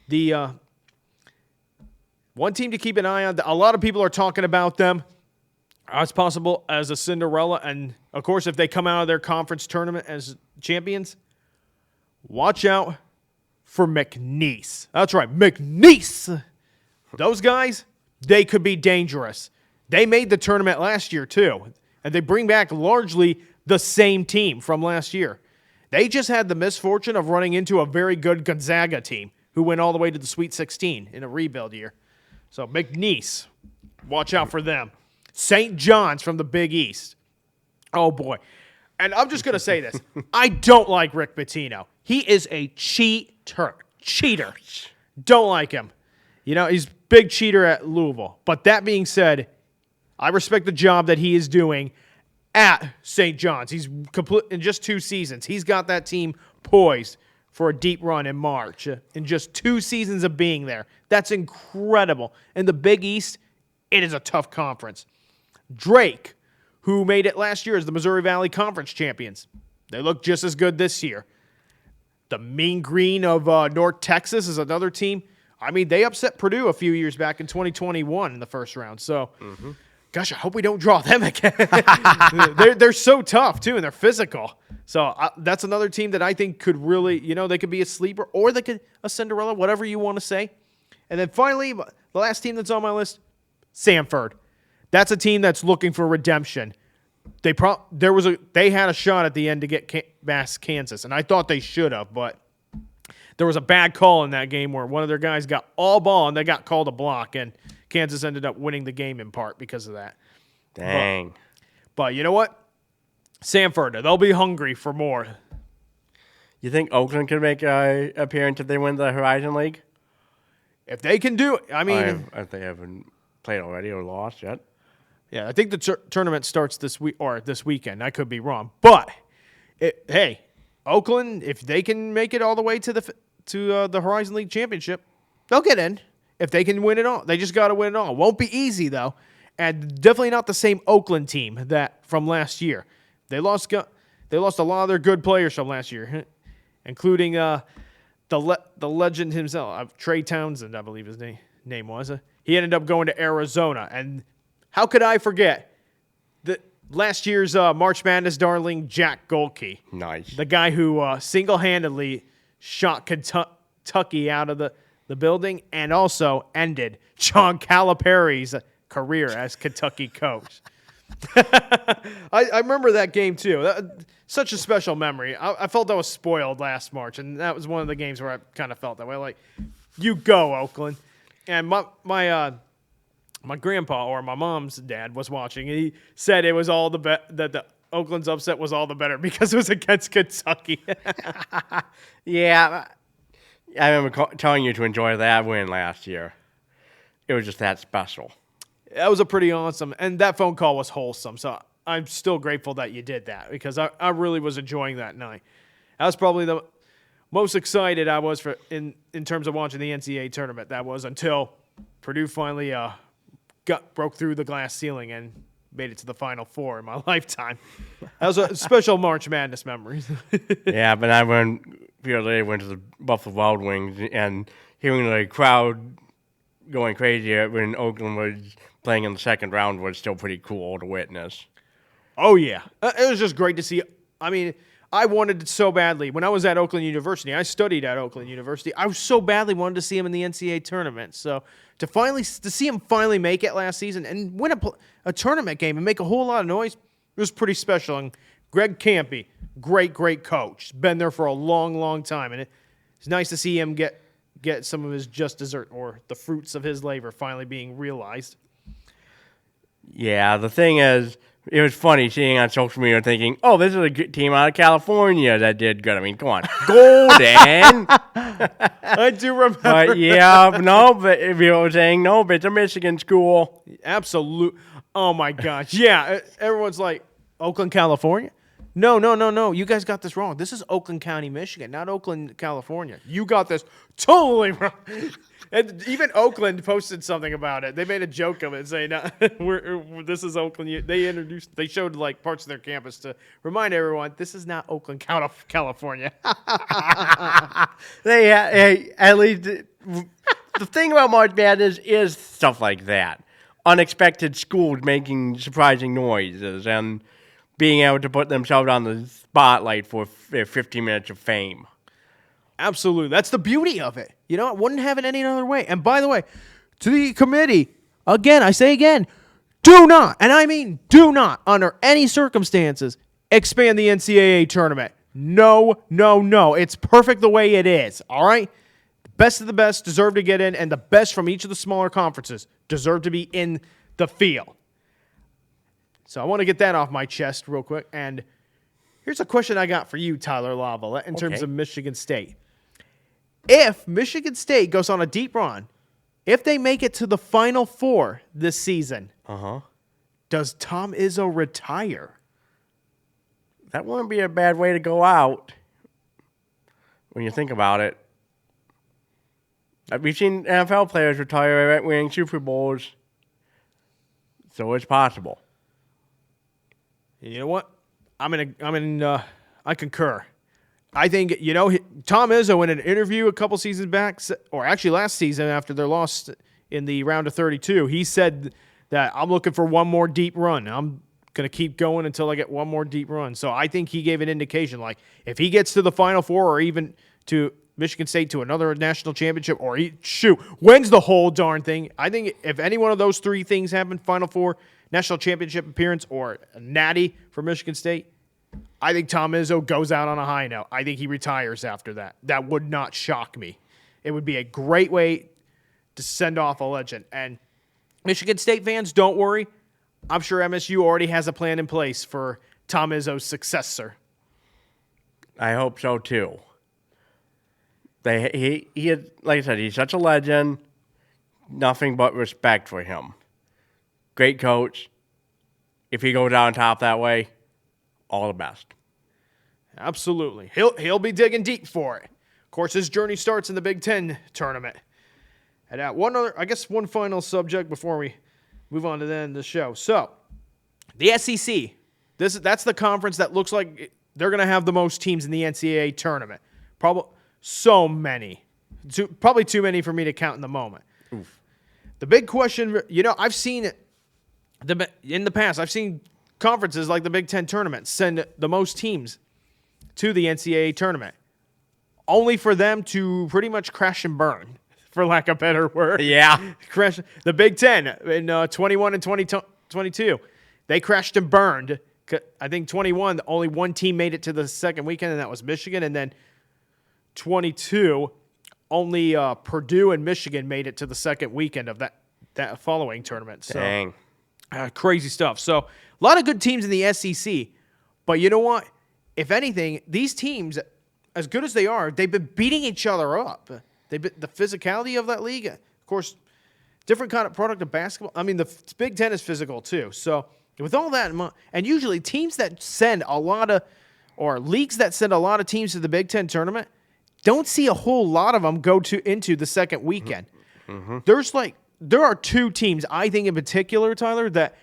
Speaker 1: The one team to keep an eye on. A lot of people are talking about them as possible as a Cinderella, and of course, if they come out of their conference tournament as champions, watch out for McNeese. That's right, McNeese. Those guys, they could be dangerous. They made the tournament last year, too, and they bring back largely the same team from last year. They just had the misfortune of running into a very good Gonzaga team who went all the way to the Sweet 16 in a rebuild year. So McNeese, watch out for them. St. John's from the Big East. Oh, boy. And I'm just going to say this. I don't like Rick Pitino. He is a cheater. Don't like him. You know, he's a big cheater at Louisville. But that being said, I respect the job that he is doing at St. John's. He's complete in just 2 seasons. He's got that team poised for a deep run in March. In just 2 seasons of being there. That's incredible. In the Big East, it is a tough conference. Drake, who made it last year as the Missouri Valley Conference champions. They look just as good this year. The Mean Green of North Texas is another team. I mean, they upset Purdue a few years back in 2021 in the first round. So, gosh, I hope we don't draw them again. they're so tough, too, and they're physical. So that's another team that I think could really, you know, they could be a sleeper or they could a Cinderella, whatever you want to say. And then finally, the last team that's on my list, Samford. That's a team that's looking for redemption. They had a shot at the end to get past Kansas, and I thought they should have, but there was a bad call in that game where one of their guys got all ball and they got called a block, and Kansas ended up winning the game in part because of that.
Speaker 2: Dang.
Speaker 1: But you know what? Samford, they'll be hungry for more.
Speaker 2: You think Oakland could make an appearance if they win the Horizon League?
Speaker 1: If they can do it, I mean,
Speaker 2: if they haven't played already or lost yet.
Speaker 1: Yeah, I think the tournament starts this week or this weekend. I could be wrong, but hey, Oakland, if they can make it all the way to the Horizon League championship, they'll get in. If they can win it all, they just got to win it all. Won't be easy though, and definitely not the same Oakland team that from last year. They lost a lot of their good players from last year, including the legend himself, Trey Townsend, I believe his name was. He ended up going to Arizona, and how could I forget that last year's March Madness darling Jack Golke?
Speaker 2: Nice.
Speaker 1: The guy who single-handedly shot Kentucky out of the building and also ended John Calipari's career as Kentucky coach. I remember that game, too. Such a special memory. I felt I was spoiled last March, and that was one of the games where I kind of felt that way. Like, you go, Oakland. And my grandpa or my mom's dad was watching, and he said it was all that the Oakland's upset was all the better because it was against Kentucky.
Speaker 2: Yeah, I remember telling you to enjoy that win last year. It was just that special.
Speaker 1: That was a pretty awesome, and that phone call was wholesome. So I'm still grateful that you did that because I really was enjoying that night. That was probably the most excited I was for in terms of watching the NCAA tournament. That was until Purdue finally broke through the glass ceiling and made it to the Final Four in my lifetime. That was a special March Madness memory.
Speaker 2: Yeah, but I went the other day, went to the Buffalo Wild Wings, and hearing the crowd going crazy when Oakland was playing in the second round was still pretty cool to witness.
Speaker 1: Oh, yeah. It was just great to see. I mean, I wanted it so badly. When I was at Oakland University, I studied at Oakland University. I so badly wanted to see him in the NCAA tournament. So to see him finally make it last season and win a tournament game and make a whole lot of noise, it was pretty special. And Greg Campy, great coach. Been there for a long time. And it's nice to see him get some of his just dessert or the fruits of his labor finally being realized.
Speaker 2: Yeah, the thing is, it was funny seeing on social media thinking, oh, this is a good team out of California that did good. I mean, come on. Golden!
Speaker 1: I do remember.
Speaker 2: But yeah, no, but if you were saying, no, but it's a Michigan school.
Speaker 1: Absolute. Oh, my gosh. Yeah, everyone's like, Oakland, California? No. You guys got this wrong. This is Oakland County, Michigan, not Oakland, California. You got this totally wrong. And even Oakland posted something about it. They made a joke of it, saying, "This is Oakland." They showed like parts of their campus to remind everyone this is not Oakland, California.
Speaker 2: Hey, at least the thing about March Madness is stuff like that. Unexpected schools making surprising noises and being able to put themselves on the spotlight for 15 minutes of fame.
Speaker 1: Absolutely. That's the beauty of it. You know, I wouldn't have it any other way. And by the way, to the committee, I say again, do not, and I mean do not, under any circumstances, expand the NCAA tournament. No. It's perfect the way it is, all right? The best of the best deserve to get in, and the best from each of the smaller conferences deserve to be in the field. So I want to get that off my chest real quick. And here's a question I got for you, Tyler Lavalette, in terms of Michigan State. If Michigan State goes on a deep run, if they make it to the Final Four this season, does Tom Izzo retire?
Speaker 2: That wouldn't be a bad way to go out when you think about it. We've seen NFL players retire at winning Super Bowls, so it's possible.
Speaker 1: You know what? I concur. I think, Tom Izzo in an interview a couple seasons back, or actually last season after their loss in the round of 32, he said that I'm looking for one more deep run. I'm going to keep going until I get one more deep run. So I think he gave an indication, like, if he gets to the Final Four or even to Michigan State to another national championship, or wins the whole darn thing, I think if any one of those three things happen, Final Four, national championship appearance, or a natty for Michigan State, I think Tom Izzo goes out on a high note. I think he retires after that. That would not shock me. It would be a great way to send off a legend. And Michigan State fans, don't worry. I'm sure MSU already has a plan in place for Tom Izzo's successor.
Speaker 2: I hope so too. He had, like I said, he's such a legend. Nothing but respect for him. Great coach. If he goes out on top that way, all the best.
Speaker 1: Absolutely. He'll be digging deep for it. Of course, his journey starts in the Big Ten tournament. And one final subject before we move on to the end of the show. So, the SEC. That's the conference that looks like they're going to have the most teams in the NCAA tournament. Probably so many. Probably too many for me to count in the moment.
Speaker 2: Oof.
Speaker 1: The big question, I've seen it in the past. I've seen conferences like the Big Ten tournament send the most teams to the NCAA tournament, only for them to pretty much crash and burn, for lack of a better word.
Speaker 2: Yeah.
Speaker 1: Crash. The Big Ten in 21 and 2022, they crashed and burned. I think 21, only one team made it to the second weekend, and that was Michigan. And then 22, only Purdue and Michigan made it to the second weekend of that following tournament. So,
Speaker 2: dang.
Speaker 1: Crazy stuff. So, a lot of good teams in the SEC. But you know what? If anything, these teams, as good as they are, they've been beating each other up. The physicality of that league, of course, different kind of product of basketball. I mean, the Big Ten is physical too. So, with all that in mind, and usually teams that send a lot of or leagues that send a lot of teams to the Big Ten tournament, don't see a whole lot of them go into the second weekend.
Speaker 2: Mm-hmm.
Speaker 1: There are two teams, I think in particular, Tyler, that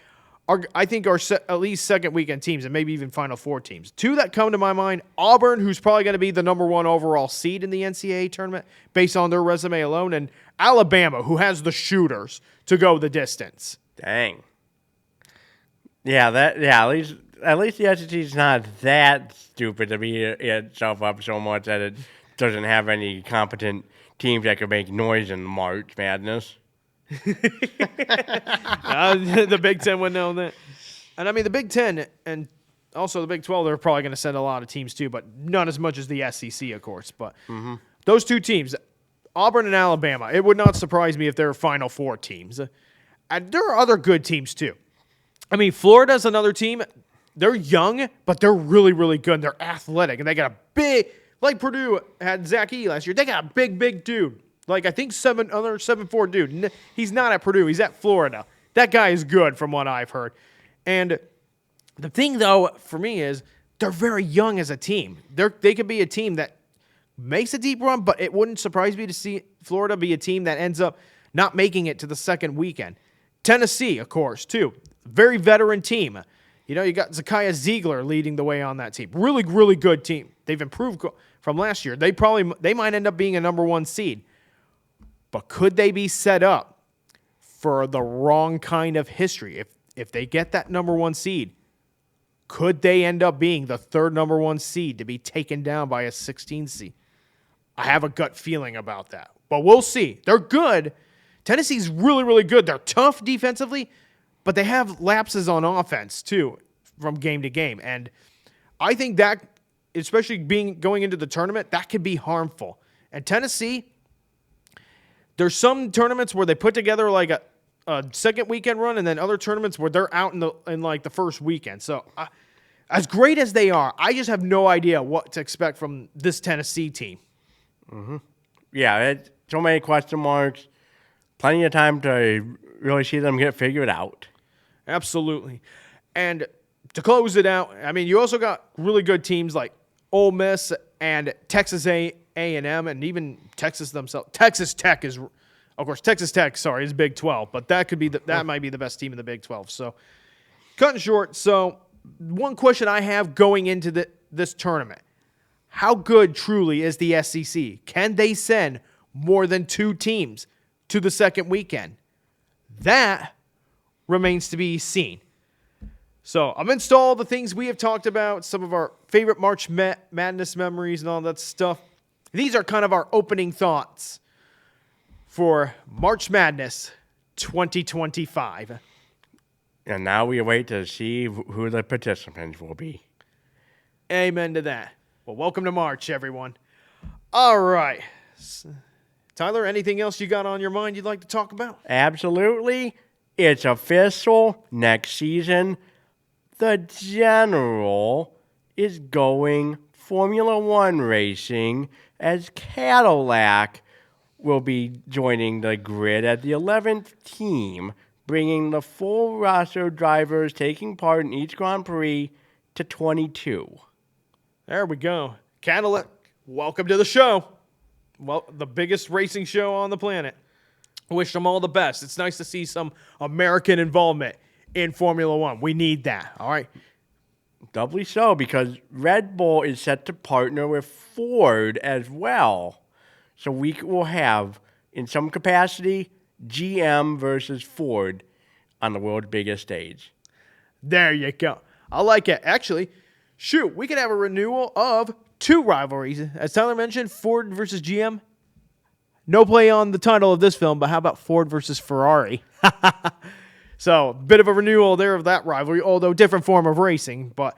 Speaker 1: are at least second weekend teams and maybe even Final Four teams. Two that come to my mind: Auburn, who's probably going to be the number 1 overall seed in the NCAA tournament based on their resume alone, and Alabama, who has the shooters to go the distance.
Speaker 2: Dang. Yeah, at least the SEC is not that stupid to beat itself up so much that it doesn't have any competent teams that could make noise in March Madness.
Speaker 1: The Big Ten would know that. And I mean, the Big Ten and also the Big 12, they're probably going to send a lot of teams too, but not as much as the SEC, of course. But those two teams, Auburn and Alabama, it would not surprise me if they're Final Four teams. And there are other good teams too. I mean, Florida's another team. They're young, but they're really, really good. They're athletic, and they got a big, like Purdue had Zach E last year. They got a big dude. Like, I think 7'4" dude. He's not at Purdue. He's at Florida. That guy is good from what I've heard. And the thing, though, for me is they're very young as a team. They could be a team that makes a deep run, but it wouldn't surprise me to see Florida be a team that ends up not making it to the second weekend. Tennessee, of course, too. Very veteran team. You know, you got Zakiya Ziegler leading the way on that team. Really, really good team. They've improved from last year. They might end up being a number 1 seed. But could they be set up for the wrong kind of history? If they get that number 1 seed, could they end up being the third number 1 seed to be taken down by a 16 seed? I have a gut feeling about that. But we'll see. They're good. Tennessee's really, really good. They're tough defensively, but they have lapses on offense, too, from game to game. And I think that, especially going into the tournament, that could be harmful. And Tennessee, there's some tournaments where they put together like a second weekend run, and then other tournaments where they're out in like the first weekend. So as great as they are, I just have no idea what to expect from this Tennessee team.
Speaker 2: Mm-hmm. Yeah, so many question marks. Plenty of time to really see them get figured out.
Speaker 1: Absolutely. And to close it out, I mean, you also got really good teams like Ole Miss and Texas A&M, and even Texas themselves. Texas Tech is Big 12, but that might be the best team in the Big 12. So, cutting short. So, one question I have going into this tournament: how good truly is the SEC? Can they send more than 2 teams to the second weekend? That remains to be seen. So, amidst all the things we have talked about, some of our favorite March Madness memories and all that stuff, these are kind of our opening thoughts for March Madness 2025.
Speaker 2: And now we wait to see who the participants will be.
Speaker 1: Amen to that. Well, welcome to March, everyone. All right. Tyler, anything else you got on your mind you'd like to talk about?
Speaker 2: Absolutely. It's official. Next season, the General is going Formula One racing, as Cadillac will be joining the grid at the 11th team, bringing the full roster of drivers taking part in each Grand Prix to 22.
Speaker 1: There we go. Cadillac, welcome to the show. Well, the biggest racing show on the planet. I wish them all the best. It's nice to see some American involvement in Formula One. We need that, all right?
Speaker 2: Doubly so, because Red Bull is set to partner with Ford as well. So we will have, in some capacity, GM versus Ford on the world's biggest stage.
Speaker 1: There you go. I like it. Actually, shoot, we could have a renewal of 2 rivalries. As Tyler mentioned, Ford versus GM. No play on the title of this film, but how about Ford versus Ferrari? So, bit of a renewal there of that rivalry, although different form of racing. But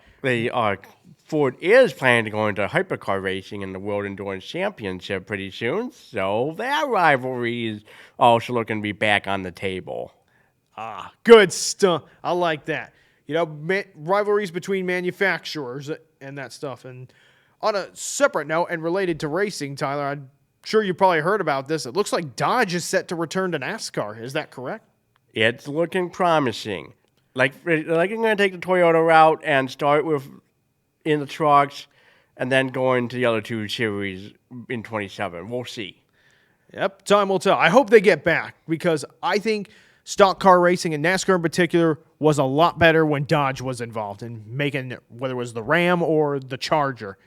Speaker 2: Ford is planning to go into hypercar racing in the World Endurance Championship pretty soon, so that rivalry is also looking to be back on the table.
Speaker 1: Good stuff. I like that. You know, rivalries between manufacturers and that stuff. And on a separate note and related to racing, Tyler, I'm sure you probably heard about this. It looks like Dodge is set to return to NASCAR. Is that correct?
Speaker 2: It's looking promising. Like I'm going to take the Toyota route and start with in the trucks, and then going to the other two series in 27. We'll see.
Speaker 1: Yep, time will tell. I hope they get back because I think stock car racing and NASCAR in particular was a lot better when Dodge was involved in making, whether it was the Ram or the Charger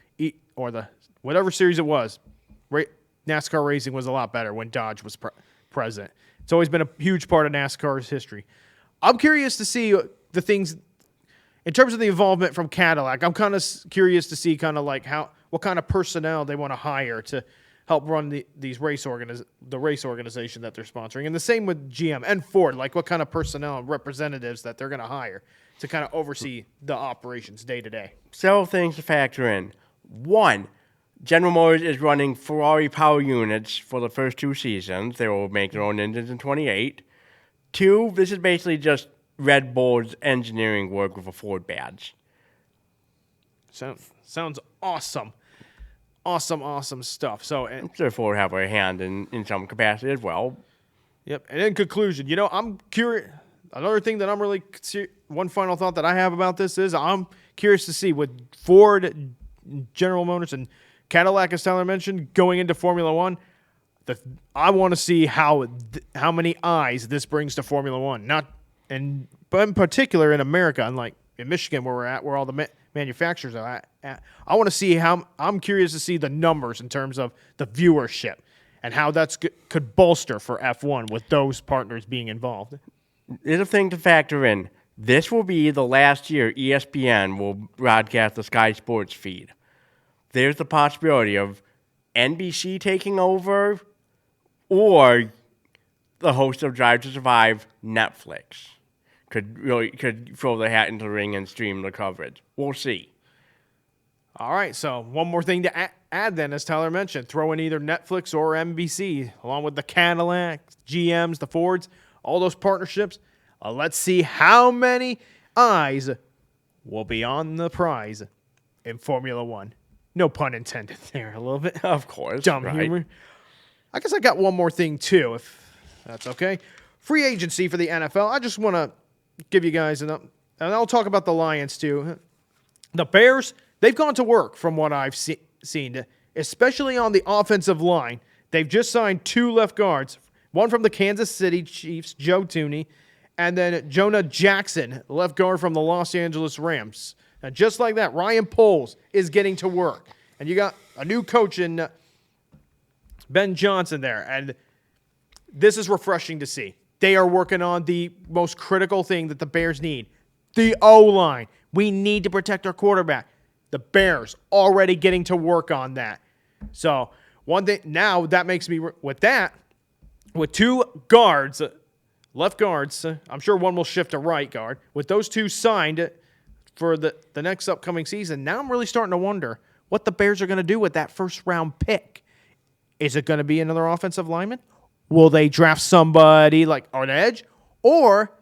Speaker 1: or the whatever series it was. NASCAR racing was a lot better when Dodge was present. It's always been a huge part of NASCAR's history. I'm curious to see the things in terms of the involvement from Cadillac. I'm kind of curious to see kind of like what kind of personnel they want to hire to help run the race organization that they're sponsoring. And the same with GM and Ford, like what kind of personnel and representatives that they're going to hire to kind of oversee the operations day to day.
Speaker 2: Several things to factor in. One, General Motors is running Ferrari power units for the first 2 seasons. They will make their own engines in 28. 2, this is basically just Red Bull's engineering work with a Ford badge.
Speaker 1: Sounds awesome. Awesome stuff. So,
Speaker 2: I'm sure Ford have a hand in some capacity as well.
Speaker 1: Yep. And in conclusion, I'm curious. Another thing that I'm really one final thought that I have about this is I'm curious to see with Ford, General Motors, and Cadillac, as Tyler mentioned, going into Formula One. I want to see how many eyes this brings to Formula One. But in particular in America, unlike in Michigan where we're at, where all the manufacturers are at. I want to see I'm curious to see the numbers in terms of the viewership and how that's could bolster for F1 with those partners being involved.
Speaker 2: There's a thing to factor in. This will be the last year ESPN will broadcast the Sky Sports feed. There's the possibility of NBC taking over or the host of Drive to Survive, Netflix, could throw their hat into the ring and stream the coverage. We'll see.
Speaker 1: All right, so one more thing to add then, as Tyler mentioned, throw in either Netflix or NBC, along with the Cadillacs, GMs, the Fords, all those partnerships. Let's see how many eyes will be on the prize in Formula One. No pun intended there, a little bit.
Speaker 2: Of course.
Speaker 1: Dumb humor. I guess I got one more thing, too, if that's okay. Free agency for the NFL. I just want to give you guys and I'll talk about the Lions, too. The Bears, they've gone to work from what I've seen, especially on the offensive line. They've just signed 2 left guards, one from the Kansas City Chiefs, Joe Thuney, and then Jonah Jackson, left guard from the Los Angeles Rams. Now, just like that, Ryan Poles is getting to work. And you got a new coach in Ben Johnson there. And this is refreshing to see. They are working on the most critical thing that the Bears need, the O-line. We need to protect our quarterback. The Bears already getting to work on that. So, one thing, now that makes me, with 2 guards, left guards, I'm sure one will shift to right guard. With those 2 signed for the next upcoming season, now I'm really starting to wonder what the Bears are going to do with that first-round pick. Is it going to be another offensive lineman? Will they draft somebody like on edge? Or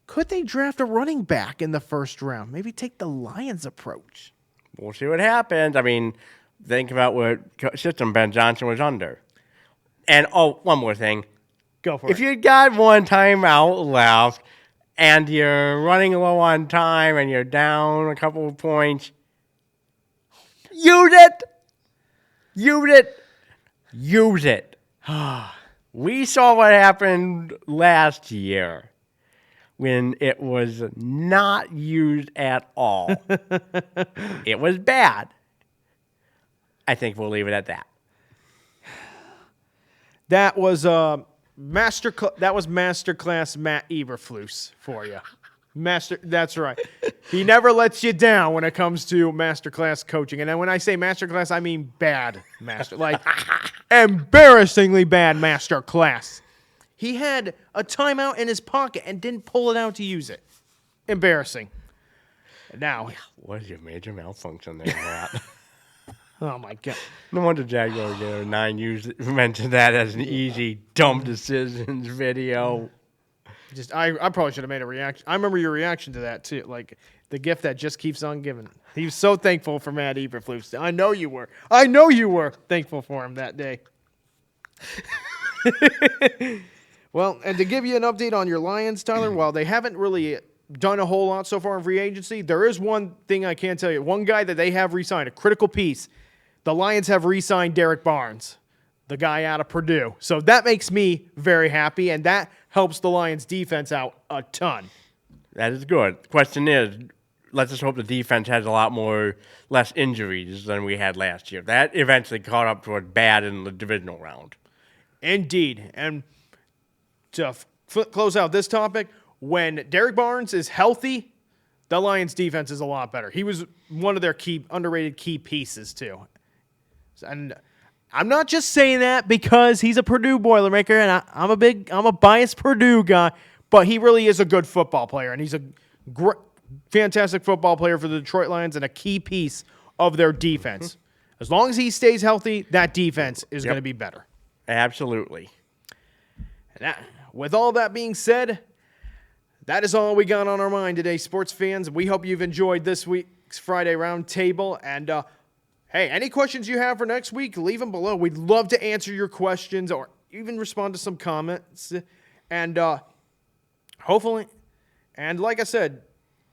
Speaker 1: could they draft a running back in the first round? Maybe take the Lions approach.
Speaker 2: We'll see what happens. I mean, think about what system Ben Johnson was under. And, one more thing.
Speaker 1: Go for it.
Speaker 2: If you got one timeout left and you're running low on time and you're down a couple of points, use it. Use it. Use it. We saw what happened last year when it was not used at all. It was bad. I think we'll leave it at that.
Speaker 1: That was Masterclass Matt Eberflus for you. That's right. He never lets you down when it comes to Masterclass coaching. And then when I say Masterclass, I mean bad master, like embarrassingly bad Masterclass. He had a timeout in his pocket and didn't pull it out to use it. Embarrassing. Now,
Speaker 2: what is your major malfunction there, Matt?
Speaker 1: Oh my God!
Speaker 2: No wonder Jaguar 9 mentioned that as an easy dumb decisions video.
Speaker 1: I probably should have made a reaction. I remember your reaction to that too, like the gift that just keeps on giving. He was so thankful for Matt Eberflus. I know you were. I know you were thankful for him that day. Well, and to give you an update on your Lions, Tyler, while they haven't really done a whole lot so far in free agency. There is one thing I can tell you. One guy that they have re-signed, a critical piece. The Lions have re-signed Derek Barnes, the guy out of Purdue. So that makes me very happy, and that helps the Lions defense out a ton.
Speaker 2: That is good. The question is, let's just hope the defense has a lot less injuries than we had last year. That eventually caught up to it bad in the divisional round.
Speaker 1: Indeed. And to close out this topic, when Derek Barnes is healthy, the Lions defense is a lot better. He was one of their underrated key pieces too. And I'm not just saying that because he's a Purdue Boilermaker and I'm a biased Purdue guy, but he really is a good football player, and he's a fantastic football player for the Detroit Lions and a key piece of their defense. As long as he stays healthy, that defense is going to be better.
Speaker 2: Absolutely.
Speaker 1: And with all that being said, that is all we got on our mind today, sports fans. We hope you've enjoyed this week's Friday Roundtable. And, hey, any questions you have for next week, leave them below. We'd love to answer your questions or even respond to some comments. And hopefully, and like I said,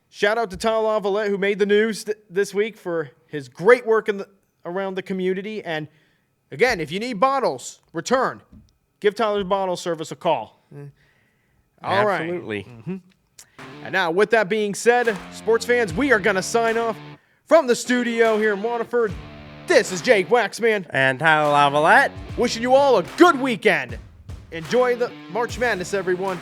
Speaker 1: shout out to Tyler Lavalette, who made the news this week for his great work around the community. And, again, if you need bottles, return. Give Tyler's Bottle Service a call. All right.
Speaker 2: Absolutely.
Speaker 1: And now, with that being said, sports fans, we are going to sign off from the studio here in Waterford. This is Jake Waxman.
Speaker 2: And Tyler Lavalette.
Speaker 1: Wishing you all a good weekend. Enjoy the March Madness, everyone.